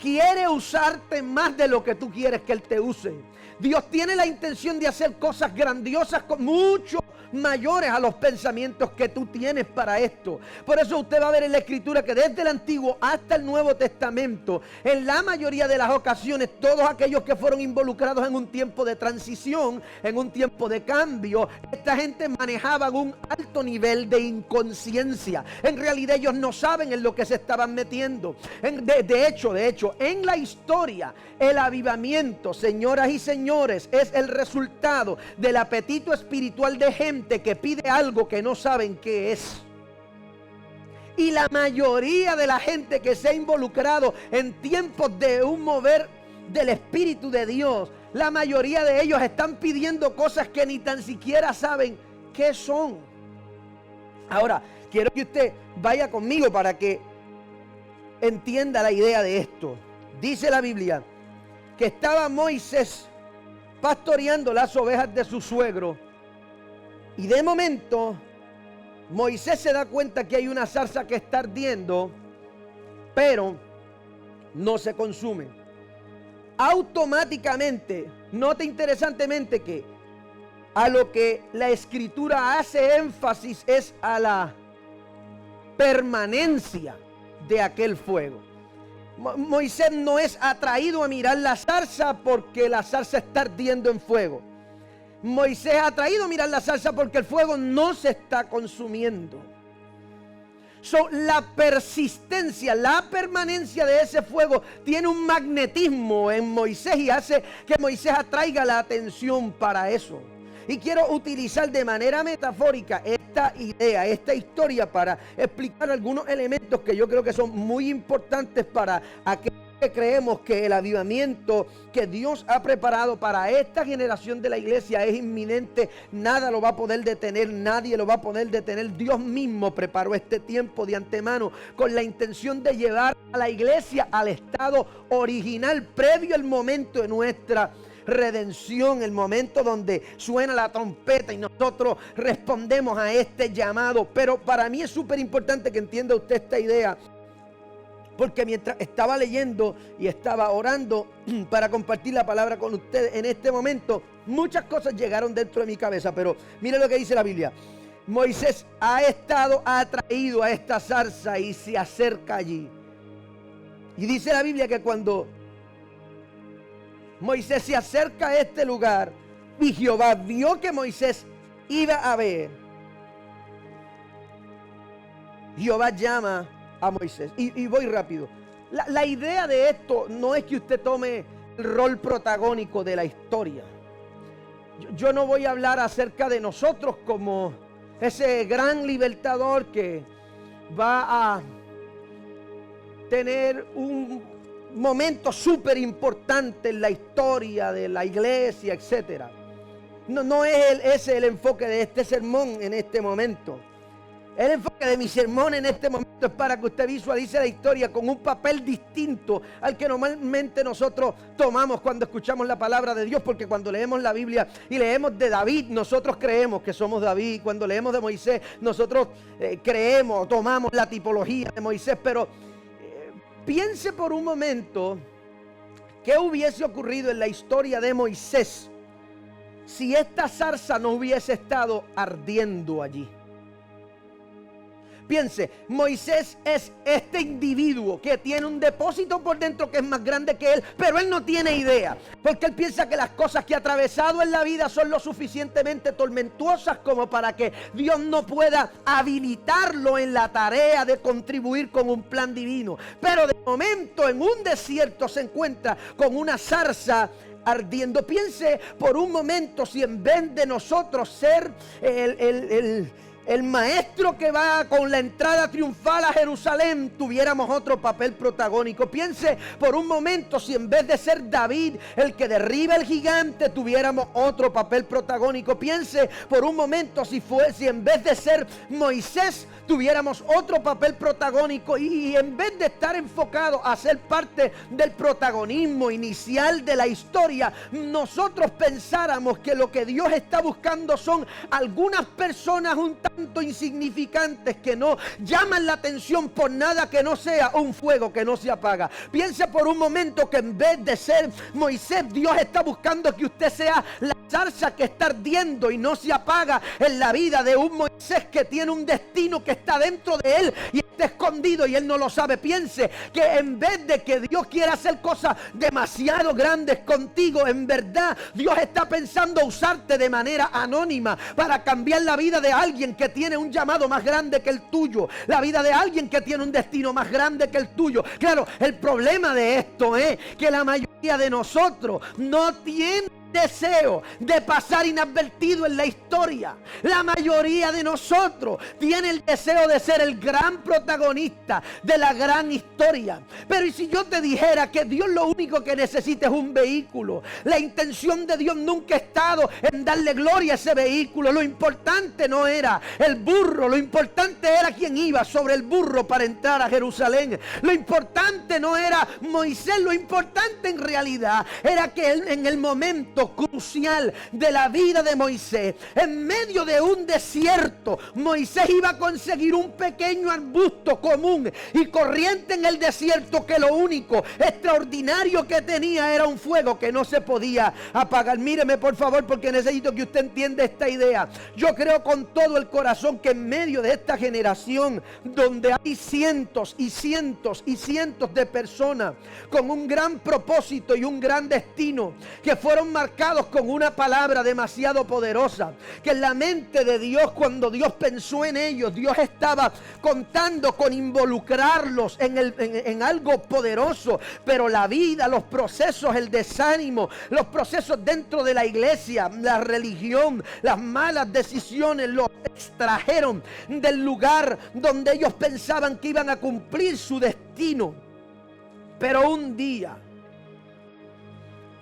quiere usarte más de lo que tú quieres que Él te use. Dios tiene la intención de hacer cosas grandiosas, mucho mayores a los pensamientos que tú tienes para esto. Por eso usted va a ver en la Escritura que desde el Antiguo hasta el Nuevo Testamento, en la mayoría de las ocasiones, todos aquellos que fueron involucrados en un tiempo de transición, en un tiempo de cambio, esta gente manejaba un alto nivel de inconsciencia. En realidad ellos no saben en lo que se estaban metiendo. De hecho, en la historia, el avivamiento, señoras y señores, es el resultado del apetito espiritual de gente que pide algo que no saben qué es. Y la mayoría de la gente que se ha involucrado en tiempos de un mover del Espíritu de Dios, la mayoría de ellos están pidiendo cosas que ni tan siquiera saben qué son. Ahora, quiero que usted vaya conmigo para que entienda la idea de esto. Dice la Biblia que estaba Moisés pastoreando las ovejas de su suegro. Y de momento, Moisés se da cuenta que hay una zarza que está ardiendo, pero no se consume. Automáticamente, nota interesantemente que a lo que la Escritura hace énfasis es a la permanencia de aquel fuego. Moisés no es atraído a mirar la zarza porque la zarza está ardiendo en fuego. Moisés ha traído a mirar la zarza porque el fuego no se está consumiendo. La persistencia, la permanencia de ese fuego tiene un magnetismo en Moisés y hace que Moisés atraiga la atención para eso. Y quiero utilizar de manera metafórica esta idea, esta historia para explicar algunos elementos que yo creo que son muy importantes para aquellos que creemos que el avivamiento que Dios ha preparado para esta generación de la iglesia es inminente. Nada lo va a poder detener, nadie lo va a poder detener. Dios mismo preparó este tiempo de antemano con la intención de llevar a la iglesia al estado original previo al momento de nuestra redención, el momento donde suena la trompeta y nosotros respondemos a este llamado. Pero para mí es súper importante que entienda usted esta idea, porque mientras estaba leyendo y estaba orando para compartir la palabra con ustedes en este momento, muchas cosas llegaron dentro de mi cabeza. Pero mire lo que dice la Biblia. Moisés ha estado atraído a esta zarza y se acerca allí. Y dice la Biblia que cuando Moisés se acerca a este lugar y Jehová vio que Moisés iba a ver, Jehová llama a Moisés. Y voy rápido. La idea de esto no es que usted tome el rol protagónico de la historia. Yo no voy a hablar acerca de nosotros como ese gran libertador que va a tener un momento súper importante en la historia de la iglesia, etcétera. No es ese el enfoque de este sermón en este momento. El enfoque de mi sermón en este momento es para que usted visualice la historia con un papel distinto al que normalmente nosotros tomamos cuando escuchamos la palabra de Dios, porque cuando leemos la Biblia y leemos de David, nosotros creemos que somos David. Cuando leemos de Moisés, nosotros creemos, tomamos la tipología de Moisés. Pero piense por un momento qué hubiese ocurrido en la historia de Moisés si esta zarza no hubiese estado ardiendo allí. Piense, Moisés es este individuo que tiene un depósito por dentro que es más grande que él, pero él no tiene idea, porque él piensa que las cosas que ha atravesado en la vida son lo suficientemente tormentuosas como para que Dios no pueda habilitarlo en la tarea de contribuir con un plan divino. Pero de momento en un desierto se encuentra con una zarza ardiendo. Piense por un momento si en vez de nosotros ser el maestro que va con la entrada triunfal a Jerusalén, tuviéramos otro papel protagónico. Piense por un momento si en vez de ser David el que derriba el gigante, tuviéramos otro papel protagónico. Piense por un momento si en vez de ser Moisés, tuviéramos otro papel protagónico. Y en vez de estar enfocado a ser parte del protagonismo inicial de la historia, nosotros pensáramos que lo que Dios está buscando son algunas personas un tanto insignificantes que no llaman la atención por nada que no sea un fuego que no se apaga. Piense por un momento que en vez de ser Moisés, Dios está buscando que usted sea la zarza que está ardiendo y no se apaga en la vida de un Moisés que tiene un destino que está dentro de él y está escondido y él no lo sabe. Piense que en vez de que Dios quiera hacer cosas demasiado grandes contigo, en verdad Dios está pensando usarte de manera anónima para cambiar la vida de alguien que tiene un llamado más grande que el tuyo, la vida de alguien que tiene un destino más grande que el tuyo. Claro, el problema de esto es que la mayoría de nosotros no tiene deseo de pasar inadvertido en la historia. La mayoría de nosotros tiene el deseo de ser el gran protagonista de la gran historia. Pero ¿y si yo te dijera que Dios lo único que necesita es un vehículo? La intención de Dios nunca ha estado en darle gloria a ese vehículo. Lo importante no era el burro, lo importante era quién iba sobre el burro para entrar a Jerusalén. Lo importante no era Moisés, lo importante en realidad era que él, en el momento crucial de la vida de Moisés, en medio de un desierto, Moisés iba a conseguir un pequeño arbusto común y corriente en el desierto, que lo único extraordinario que tenía era un fuego que no se podía apagar. Míreme por favor, porque necesito que usted entienda esta idea. Yo creo con todo el corazón que en medio de esta generación donde hay cientos y cientos y cientos de personas con un gran propósito y un gran destino, que fueron marcados con una palabra demasiado poderosa, que en la mente de Dios, cuando Dios pensó en ellos, Dios estaba contando con involucrarlos en algo poderoso. Pero la vida, los procesos, el desánimo, los procesos dentro de la iglesia, la religión, las malas decisiones los extrajeron del lugar donde ellos pensaban que iban a cumplir su destino. Pero un día,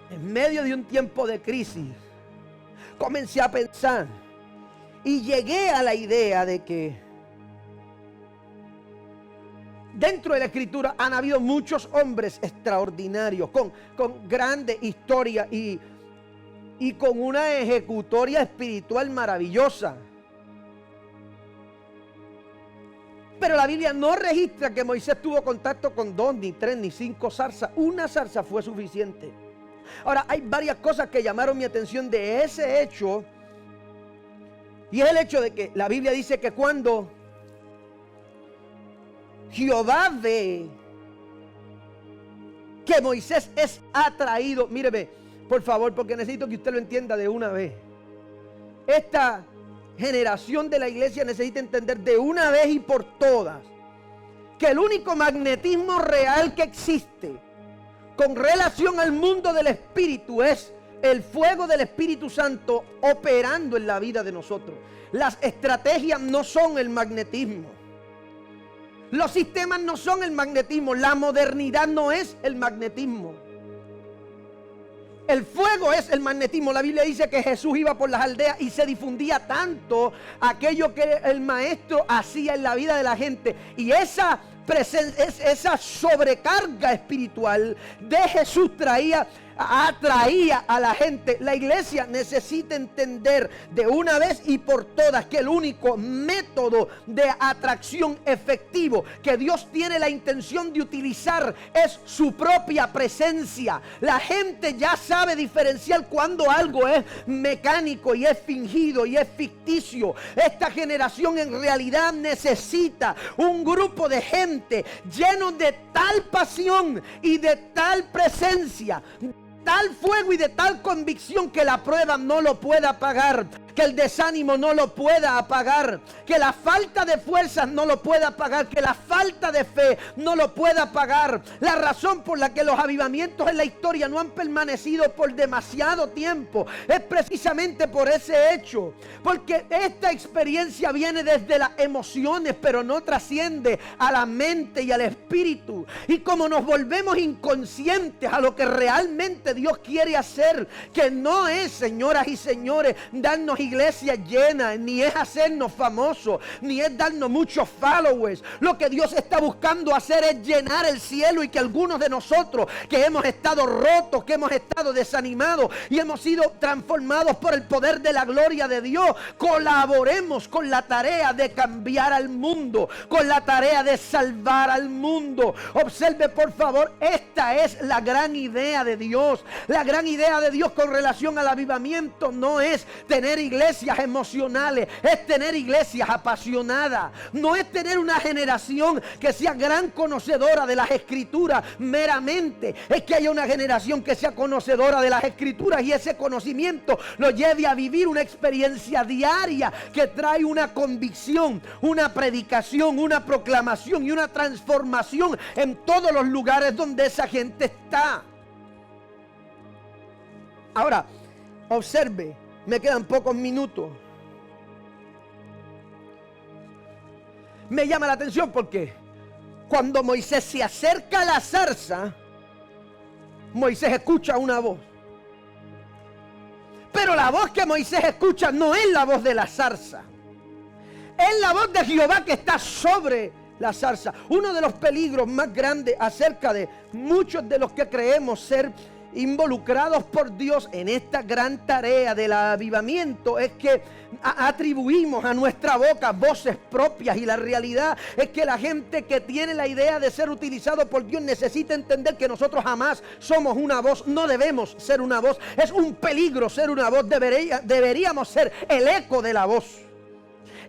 en medio de un tiempo de crisis, comencé a pensar y llegué a la idea de que dentro de la Escritura han habido muchos hombres extraordinarios, con grande historia y con una ejecutoria espiritual maravillosa. Pero la Biblia no registra que Moisés tuvo contacto con 2, ni 3, ni 5 zarzas. Una zarza fue suficiente. Ahora, hay varias cosas que llamaron mi atención de ese hecho. Y es el hecho de que la Biblia dice que cuando Jehová ve que Moisés es atraído, míreme, por favor, porque necesito que usted lo entienda de una vez. Esta generación de la iglesia necesita entender de una vez y por todas que el único magnetismo real que existe con relación al mundo del Espíritu es el fuego del Espíritu Santo operando en la vida de nosotros. Las estrategias no son el magnetismo. Los sistemas no son el magnetismo. La modernidad no es el magnetismo. El fuego es el magnetismo. La Biblia dice que Jesús iba por las aldeas y se difundía tanto aquello que el maestro hacía en la vida de la gente. Y esa sobrecarga espiritual de Jesús atraía a la gente. La iglesia necesita entender de una vez y por todas que el único método de atracción efectivo que Dios tiene la intención de utilizar es su propia presencia. La gente ya sabe diferenciar cuando algo es mecánico y es fingido y es ficticio. Esta generación en realidad necesita un grupo de gente lleno de tal pasión y de tal presencia, tal fuego y de tal convicción que la prueba no lo pueda apagar, que el desánimo no lo pueda apagar, que la falta de fuerzas no lo pueda apagar, que la falta de fe no lo pueda apagar. La razón por la que los avivamientos en la historia no han permanecido por demasiado tiempo es precisamente por ese hecho, porque esta experiencia viene desde las emociones, pero no trasciende a la mente y al espíritu. Y como nos volvemos inconscientes a lo que realmente Dios quiere hacer, que no es, señoras y señores, darnos iglesia llena, ni es hacernos famosos, ni es darnos muchos followers. Lo que Dios está buscando hacer es llenar el cielo, y que algunos de nosotros que hemos estado rotos, que hemos estado desanimados y hemos sido transformados por el poder de la gloria de Dios, colaboremos con la tarea de cambiar al mundo, con la tarea de salvar al mundo. Observe por favor, esta es la gran idea de Dios. La gran idea de Dios con relación al avivamiento no es tener iglesias emocionales, es tener iglesias apasionadas. No es tener una generación que sea gran conocedora de las escrituras meramente, es que haya una generación que sea conocedora de las escrituras y ese conocimiento lo lleve a vivir una experiencia diaria que trae una convicción, una predicación, una proclamación y una transformación en todos los lugares donde esa gente está. Ahora, observe, me quedan pocos minutos. Me llama la atención porque cuando Moisés se acerca a la zarza, Moisés escucha una voz. Pero la voz que Moisés escucha no es la voz de la zarza. Es la voz de Jehová que está sobre la zarza. Uno de los peligros más grandes acerca de muchos de los que creemos ser involucrados por Dios en esta gran tarea del avivamiento es que atribuimos a nuestra boca voces propias, y la realidad es que la gente que tiene la idea de ser utilizado por Dios necesita entender que nosotros jamás somos una voz, no debemos ser una voz, es un peligro ser una voz, deberíamos ser el eco de la voz.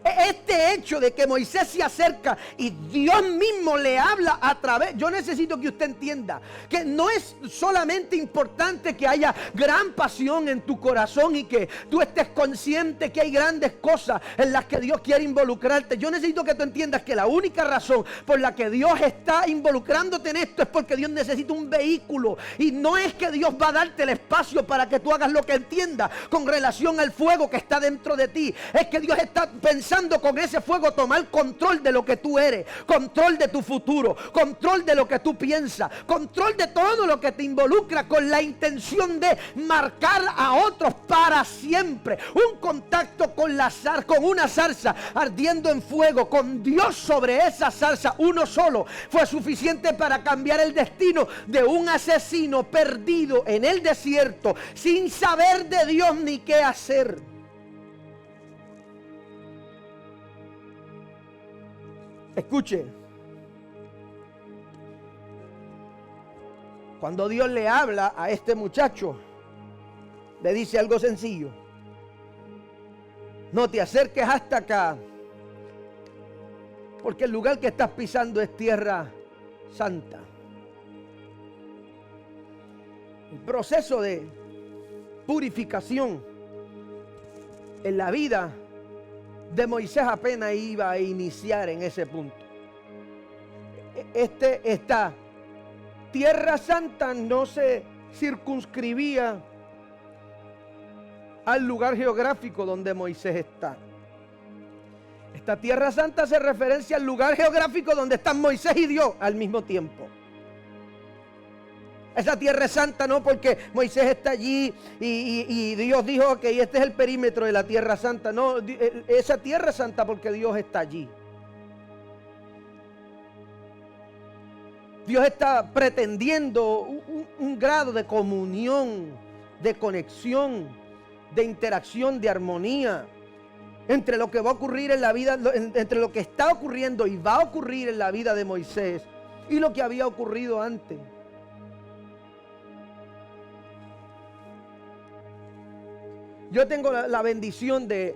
Este hecho de que Moisés se acerca y Dios mismo le habla a través, yo necesito que usted entienda que no es solamente importante que haya gran pasión en tu corazón y que tú estés consciente que hay grandes cosas en las que Dios quiere involucrarte. Yo necesito que tú entiendas que la única razón por la que Dios está involucrándote en esto es porque Dios necesita un vehículo, y no es que Dios va a darte el espacio para que tú hagas lo que entiendas con relación al fuego que está dentro de ti. Es que Dios está pensando empezando con ese fuego a tomar control de lo que tú eres, control de tu futuro, control de lo que tú piensas, control de todo lo que te involucra, con la intención de marcar a otros para siempre. Un contacto con con una zarza ardiendo en fuego, con Dios sobre esa zarza, uno solo, fue suficiente para cambiar el destino de un asesino perdido en el desierto, sin saber de Dios ni qué hacer. Escuche, cuando Dios le habla a este muchacho, le dice algo sencillo: no te acerques hasta acá, porque el lugar que estás pisando es tierra santa. El proceso de purificación en la vida de Moisés apenas iba a iniciar en ese punto. Esta tierra santa no se circunscribía al lugar geográfico donde Moisés está. Esta tierra santa hace referencia al lugar geográfico donde están Moisés y Dios al mismo tiempo. Esa tierra es santa no porque Moisés está allí y Dios dijo que este es el perímetro de la tierra santa. No, esa tierra es santa porque Dios está allí. Dios está pretendiendo un grado de comunión, de conexión, de interacción, de armonía entre lo que va a ocurrir en la vida, entre lo que está ocurriendo y va a ocurrir en la vida de Moisés y lo que había ocurrido antes. Yo tengo la bendición de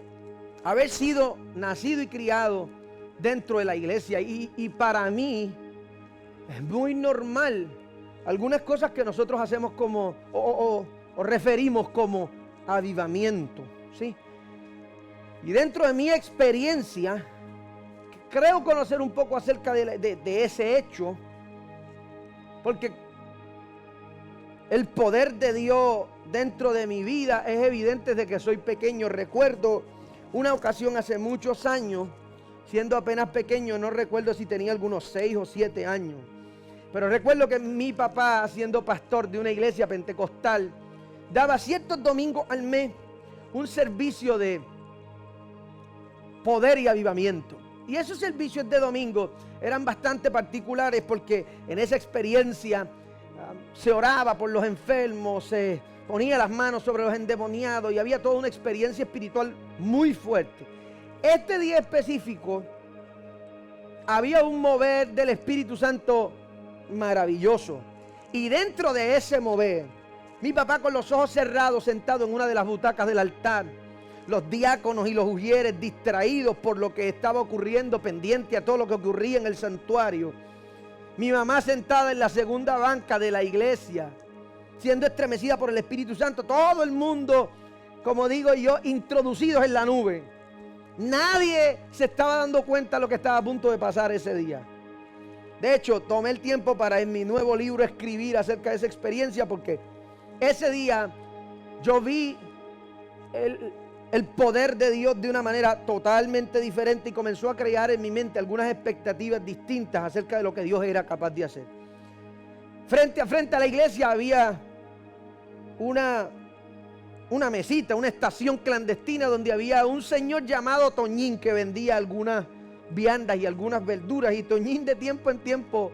haber sido nacido y criado dentro de la iglesia y para mí es muy normal algunas cosas que nosotros hacemos como o referimos como avivamiento, ¿sí? Y dentro de mi experiencia creo conocer un poco acerca de ese hecho, porque el poder de Dios dentro de mi vida es evidente desde que soy pequeño. Recuerdo una ocasión hace muchos años, siendo apenas pequeño, no recuerdo si tenía algunos 6 o 7 años, pero recuerdo que mi papá, siendo pastor de una iglesia pentecostal, daba ciertos domingos al mes un servicio de poder y avivamiento. Y esos servicios de domingo eran bastante particulares porque en esa experiencia se oraba por los enfermos, se ponía las manos sobre los endemoniados y había toda una experiencia espiritual muy fuerte. Este día específico había un mover del Espíritu Santo maravilloso. Y dentro de ese mover, mi papá con los ojos cerrados, sentado en una de las butacas del altar, los diáconos y los ujieres distraídos por lo que estaba ocurriendo, pendiente a todo lo que ocurría en el santuario. Mi mamá sentada en la segunda banca de la iglesia, siendo estremecida por el Espíritu Santo. Todo el mundo, como digo yo, introducidos en la nube. Nadie se estaba dando cuenta de lo que estaba a punto de pasar ese día. De hecho, tomé el tiempo para en mi nuevo libro escribir acerca de esa experiencia, porque ese día yo vi el poder de Dios de una manera totalmente diferente y comenzó a crear en mi mente algunas expectativas distintas acerca de lo que Dios era capaz de hacer. Frente a la iglesia había una mesita, una estación clandestina donde había un señor llamado Toñín que vendía algunas viandas y algunas verduras, y Toñín de tiempo en tiempo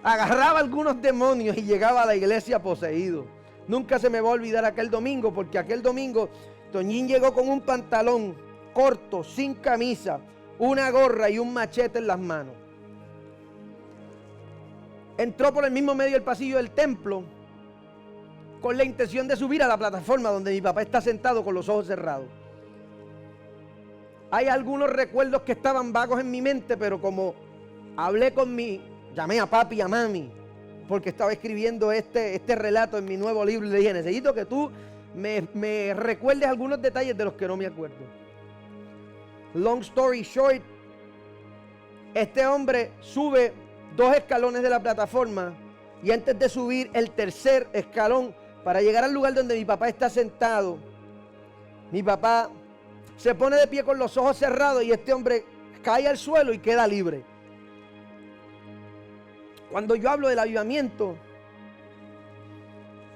agarraba algunos demonios y llegaba a la iglesia poseído. Nunca se me va a olvidar aquel domingo, porque aquel domingo Toñín llegó con un pantalón corto, sin camisa, una gorra y un machete en las manos. Entró por el mismo medio del pasillo del templo con la intención de subir a la plataforma donde mi papá está sentado con los ojos cerrados. Hay algunos recuerdos que estaban vagos en mi mente, pero como hablé llamé a papi y a mami, porque estaba escribiendo este relato en mi nuevo libro, y le dije: necesito que tú me recuerdes algunos detalles de los que no me acuerdo. Long story short, este hombre sube 2 escalones de la plataforma, y antes de subir el tercer escalón para llegar al lugar donde mi papá está sentado, mi papá Se pone de pie con los ojos cerrados y este hombre cae al suelo y queda libre. Cuando yo hablo del avivamiento,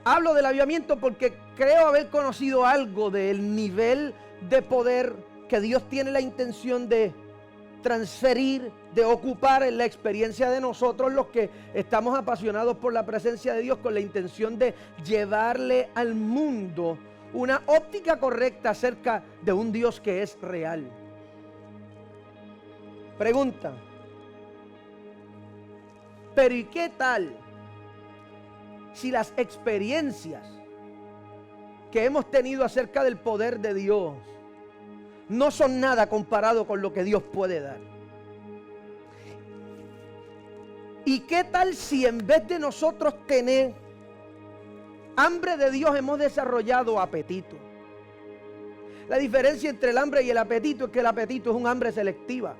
hablo del avivamiento porque creo haber conocido algo del nivel de poder que Dios tiene la intención de transferir, de ocupar en la experiencia de nosotros los que estamos apasionados por la presencia de Dios, con la intención de llevarle al mundo una óptica correcta acerca de un Dios que es real. Pregunta: pero ¿y qué tal si las experiencias que hemos tenido acerca del poder de Dios no son nada comparado con lo que Dios puede dar? ¿Y qué tal si en vez de nosotros tener hambre de Dios hemos desarrollado apetito? La diferencia entre el hambre y el apetito es que el apetito es un hambre selectiva.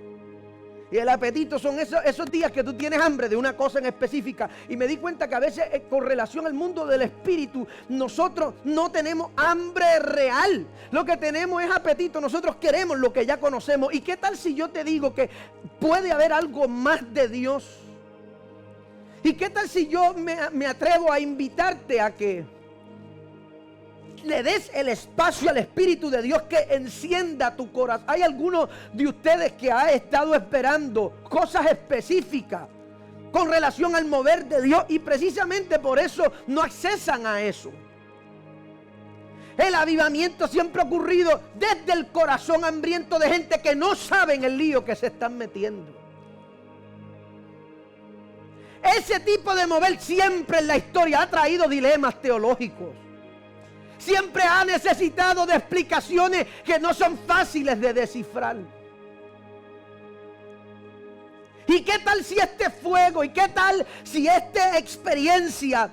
Y el apetito son esos días que tú tienes hambre de una cosa en específica. Y me di cuenta que a veces con relación al mundo del espíritu, nosotros no tenemos hambre real. Lo que tenemos es apetito. Nosotros queremos lo que ya conocemos. ¿Y qué tal si yo te digo que puede haber algo más de Dios? ¿Y qué tal si yo me atrevo a invitarte a que le des el espacio al Espíritu de Dios que encienda tu corazón? Hay algunos de ustedes que ha estado esperando cosas específicas con relación al mover de Dios y precisamente por eso no accesan a eso. El avivamiento siempre ha ocurrido desde el corazón hambriento de gente que no saben el lío que se están metiendo. Ese tipo de mover siempre en la historia ha traído dilemas teológicos. Siempre ha necesitado de explicaciones que no son fáciles de descifrar. ¿Y qué tal si este fuego, y qué tal si esta experiencia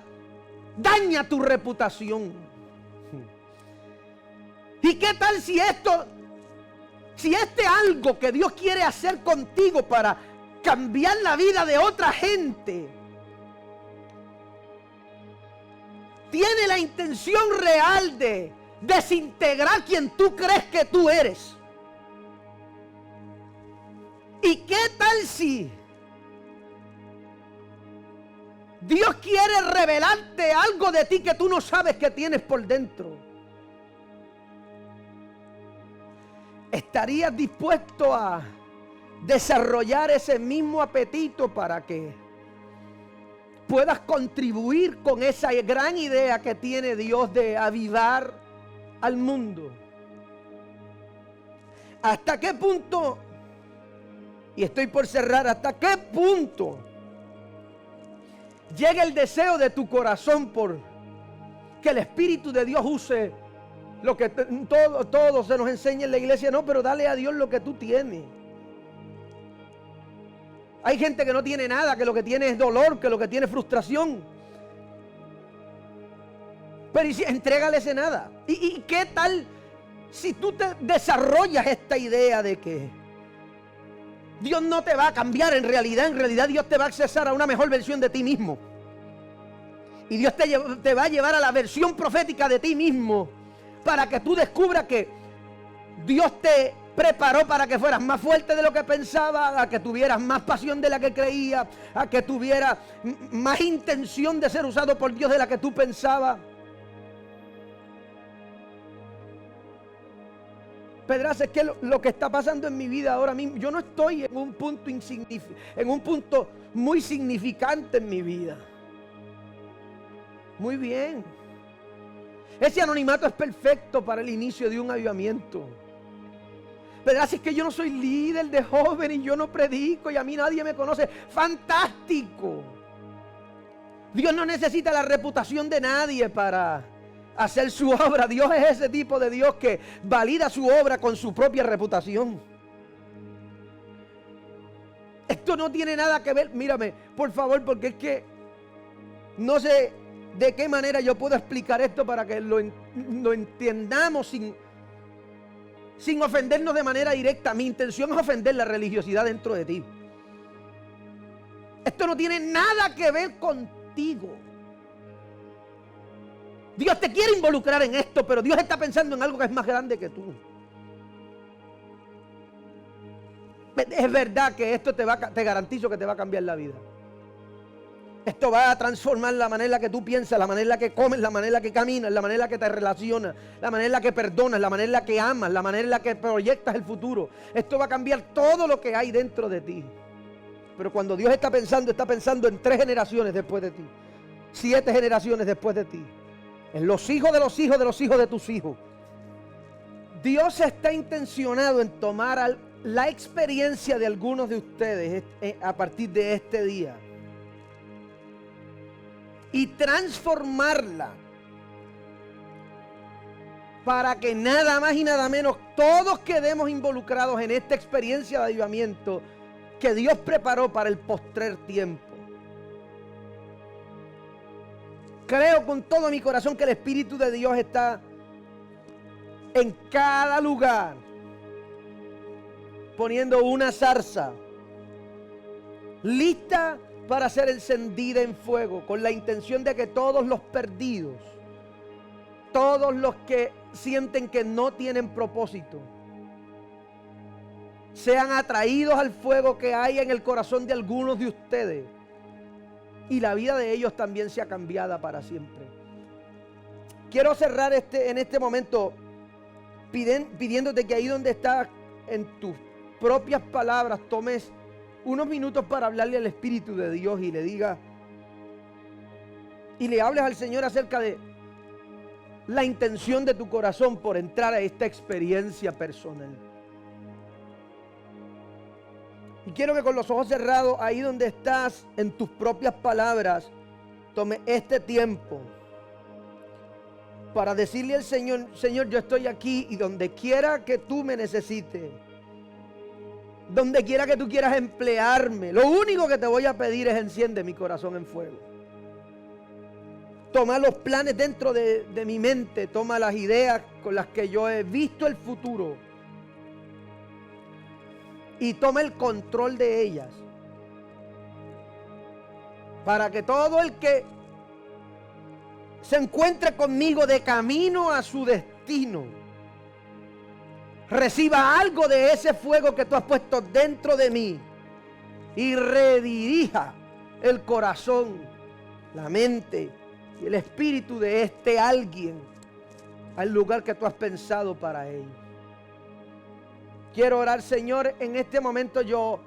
daña tu reputación? ¿Y qué tal si este algo que Dios quiere hacer contigo para cambiar la vida de otra gente tiene la intención real de desintegrar quien tú crees que tú eres? ¿Y qué tal si Dios quiere revelarte algo de ti que tú no sabes que tienes por dentro? ¿Estarías dispuesto a desarrollar ese mismo apetito para que puedas contribuir con esa gran idea que tiene Dios de avivar al mundo? ¿Hasta qué punto, y estoy por cerrar, hasta qué punto llega el deseo de tu corazón por que el Espíritu de Dios use lo que todo se nos enseña en la iglesia? No, pero dale a Dios lo que tú tienes. Hay gente que no tiene nada, que lo que tiene es dolor, que lo que tiene es frustración. Pero entrégale ese nada. ¿Y qué tal si tú te desarrollas esta idea de que Dios no te va a cambiar en realidad Dios te va a accesar a una mejor versión de ti mismo? Y Dios te va a llevar a la versión profética de ti mismo para que tú descubras que Dios te preparó para que fueras más fuerte de lo que pensaba, a que tuvieras más pasión de la que creía, a que tuvieras más intención de ser usado por Dios de la que tú pensabas. Pedraza, es que lo que está pasando en mi vida ahora mismo, yo no estoy en un punto muy significante en mi vida. Muy bien. Ese anonimato es perfecto para el inicio de un avivamiento. Pedraza, es que yo no soy líder de jóvenes y yo no predico y a mí nadie me conoce. ¡Fantástico! Dios no necesita la reputación de nadie para hacer su obra. Dios es ese tipo de Dios que valida su obra con su propia reputación. Esto no tiene nada que ver, mírame, por favor, porque es que no sé de qué manera yo puedo explicar esto para que lo entendamos sin ofendernos de manera directa. Mi intención es ofender la religiosidad dentro de ti. Esto no tiene nada que ver contigo. Dios te quiere involucrar en esto, pero Dios está pensando en algo que es más grande que tú. es verdad que esto te garantizo que te va a cambiar la vida. Esto va a transformar la manera en la que tú piensas, la manera en la que comes, la manera en la que caminas, la manera en la que te relacionas, la manera en la que perdonas, la manera en la que amas, la manera en la que proyectas el futuro. Esto va a cambiar todo lo que hay dentro de ti. Pero cuando Dios está pensando en 3 generaciones después de ti, 7 generaciones después de ti, en los hijos de los hijos de los hijos de tus hijos. Dios está intencionado en tomar la experiencia de algunos de ustedes a partir de este día y transformarla para que nada más y nada menos todos quedemos involucrados en esta experiencia de avivamiento que Dios preparó para el postrer tiempo. Creo con todo mi corazón que el Espíritu de Dios está en cada lugar, poniendo una zarza lista para ser encendida en fuego, con la intención de que todos los perdidos, todos los que sienten que no tienen propósito, sean atraídos al fuego que hay en el corazón de algunos de ustedes y la vida de ellos también sea cambiada para siempre. Quiero cerrar en este momento pidiéndote que ahí donde estás, en tus propias palabras, tomes unos minutos para hablarle al Espíritu de Dios y le digas y le hables al Señor acerca de la intención de tu corazón por entrar a esta experiencia personal. Y quiero que con los ojos cerrados, ahí donde estás, en tus propias palabras, tome este tiempo para decirle al Señor: Señor, yo estoy aquí y donde quiera que tú me necesites, donde quiera que tú quieras emplearme, lo único que te voy a pedir es enciende mi corazón en fuego. Toma los planes dentro de mi mente, toma las ideas con las que yo he visto el futuro y toma el control de ellas, para que todo el que se encuentre conmigo de camino a su destino reciba algo de ese fuego que tú has puesto dentro de mí y redirija el corazón, la mente y el espíritu de este alguien al lugar que tú has pensado para él. Quiero orar, Señor, en este momento yo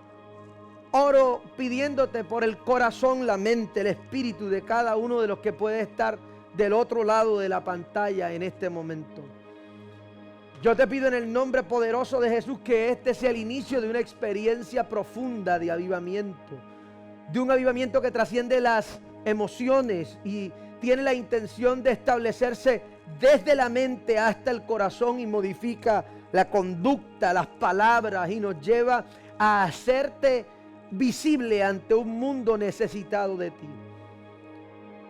oro pidiéndote por el corazón, la mente, el espíritu de cada uno de los que puede estar del otro lado de la pantalla en este momento. Yo te pido en el nombre poderoso de Jesús que este sea el inicio de una experiencia profunda de avivamiento, de un avivamiento que trasciende las emociones y tiene la intención de establecerse desde la mente hasta el corazón y modifica la conducta, las palabras y nos lleva a hacerte visible ante un mundo necesitado de ti.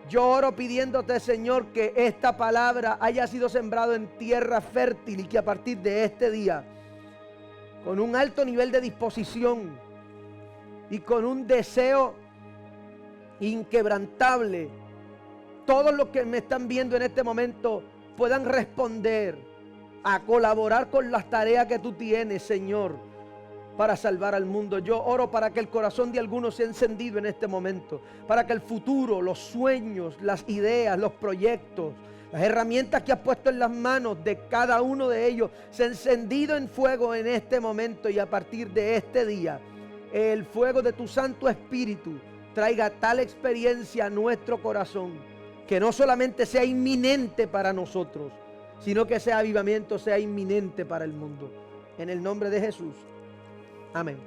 Yo oro pidiéndote, Señor, que esta palabra haya sido sembrado en tierra fértil y que a partir de este día, con un alto nivel de disposición y con un deseo inquebrantable, todos los que me están viendo en este momento puedan responder a colaborar con las tareas que tú tienes, Señor, para salvar al mundo. Yo oro para que el corazón de algunos sea encendido en este momento, para que el futuro, los sueños, las ideas, los proyectos, las herramientas que has puesto en las manos de cada uno de ellos sea encendido en fuego en este momento, y a partir de este día el fuego de tu Santo Espíritu traiga tal experiencia a nuestro corazón que no solamente sea inminente para nosotros, sino que ese avivamiento sea inminente para el mundo. En el nombre de Jesús. Amén.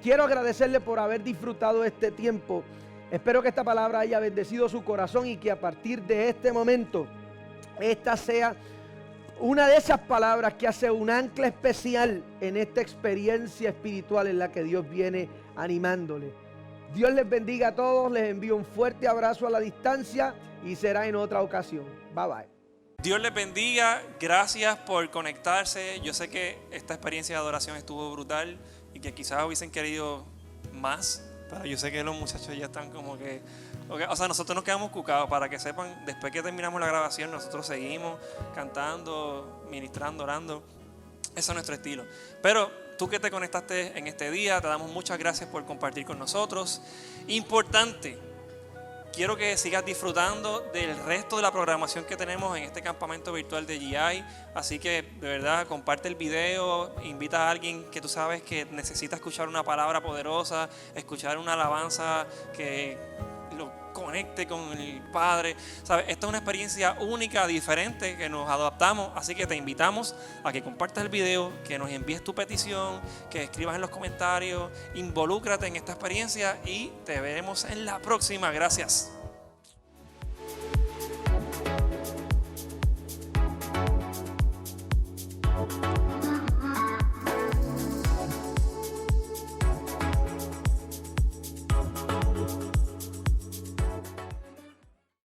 Quiero agradecerle por haber disfrutado este tiempo. Espero que esta palabra haya bendecido su corazón y que a partir de este momento esta sea una de esas palabras que hace un ancla especial en esta experiencia espiritual en la que Dios viene animándole. Dios les bendiga a todos, les envío un fuerte abrazo a la distancia y será en otra ocasión. Bye bye. Dios les bendiga, gracias por conectarse. Yo sé que esta experiencia de adoración estuvo brutal y que quizás hubiesen querido más, pero yo sé que los muchachos ya están como que... O sea, nosotros nos quedamos cucados, para que sepan, después que terminamos la grabación nosotros seguimos cantando, ministrando, orando. Ese es nuestro estilo. Pero tú que te conectaste en este día, te damos muchas gracias por compartir con nosotros. Importante, quiero que sigas disfrutando del resto de la programación que tenemos en este campamento virtual de GI. Así que de verdad comparte el video, invita a alguien que tú sabes que necesita escuchar una palabra poderosa, escuchar una alabanza que lo conecte con el Padre. ¿Sabes? Esta es una experiencia única, diferente, que nos adaptamos. Así que te invitamos a que compartas el video, que nos envíes tu petición, que escribas en los comentarios, involúcrate en esta experiencia y te veremos en la próxima. Gracias.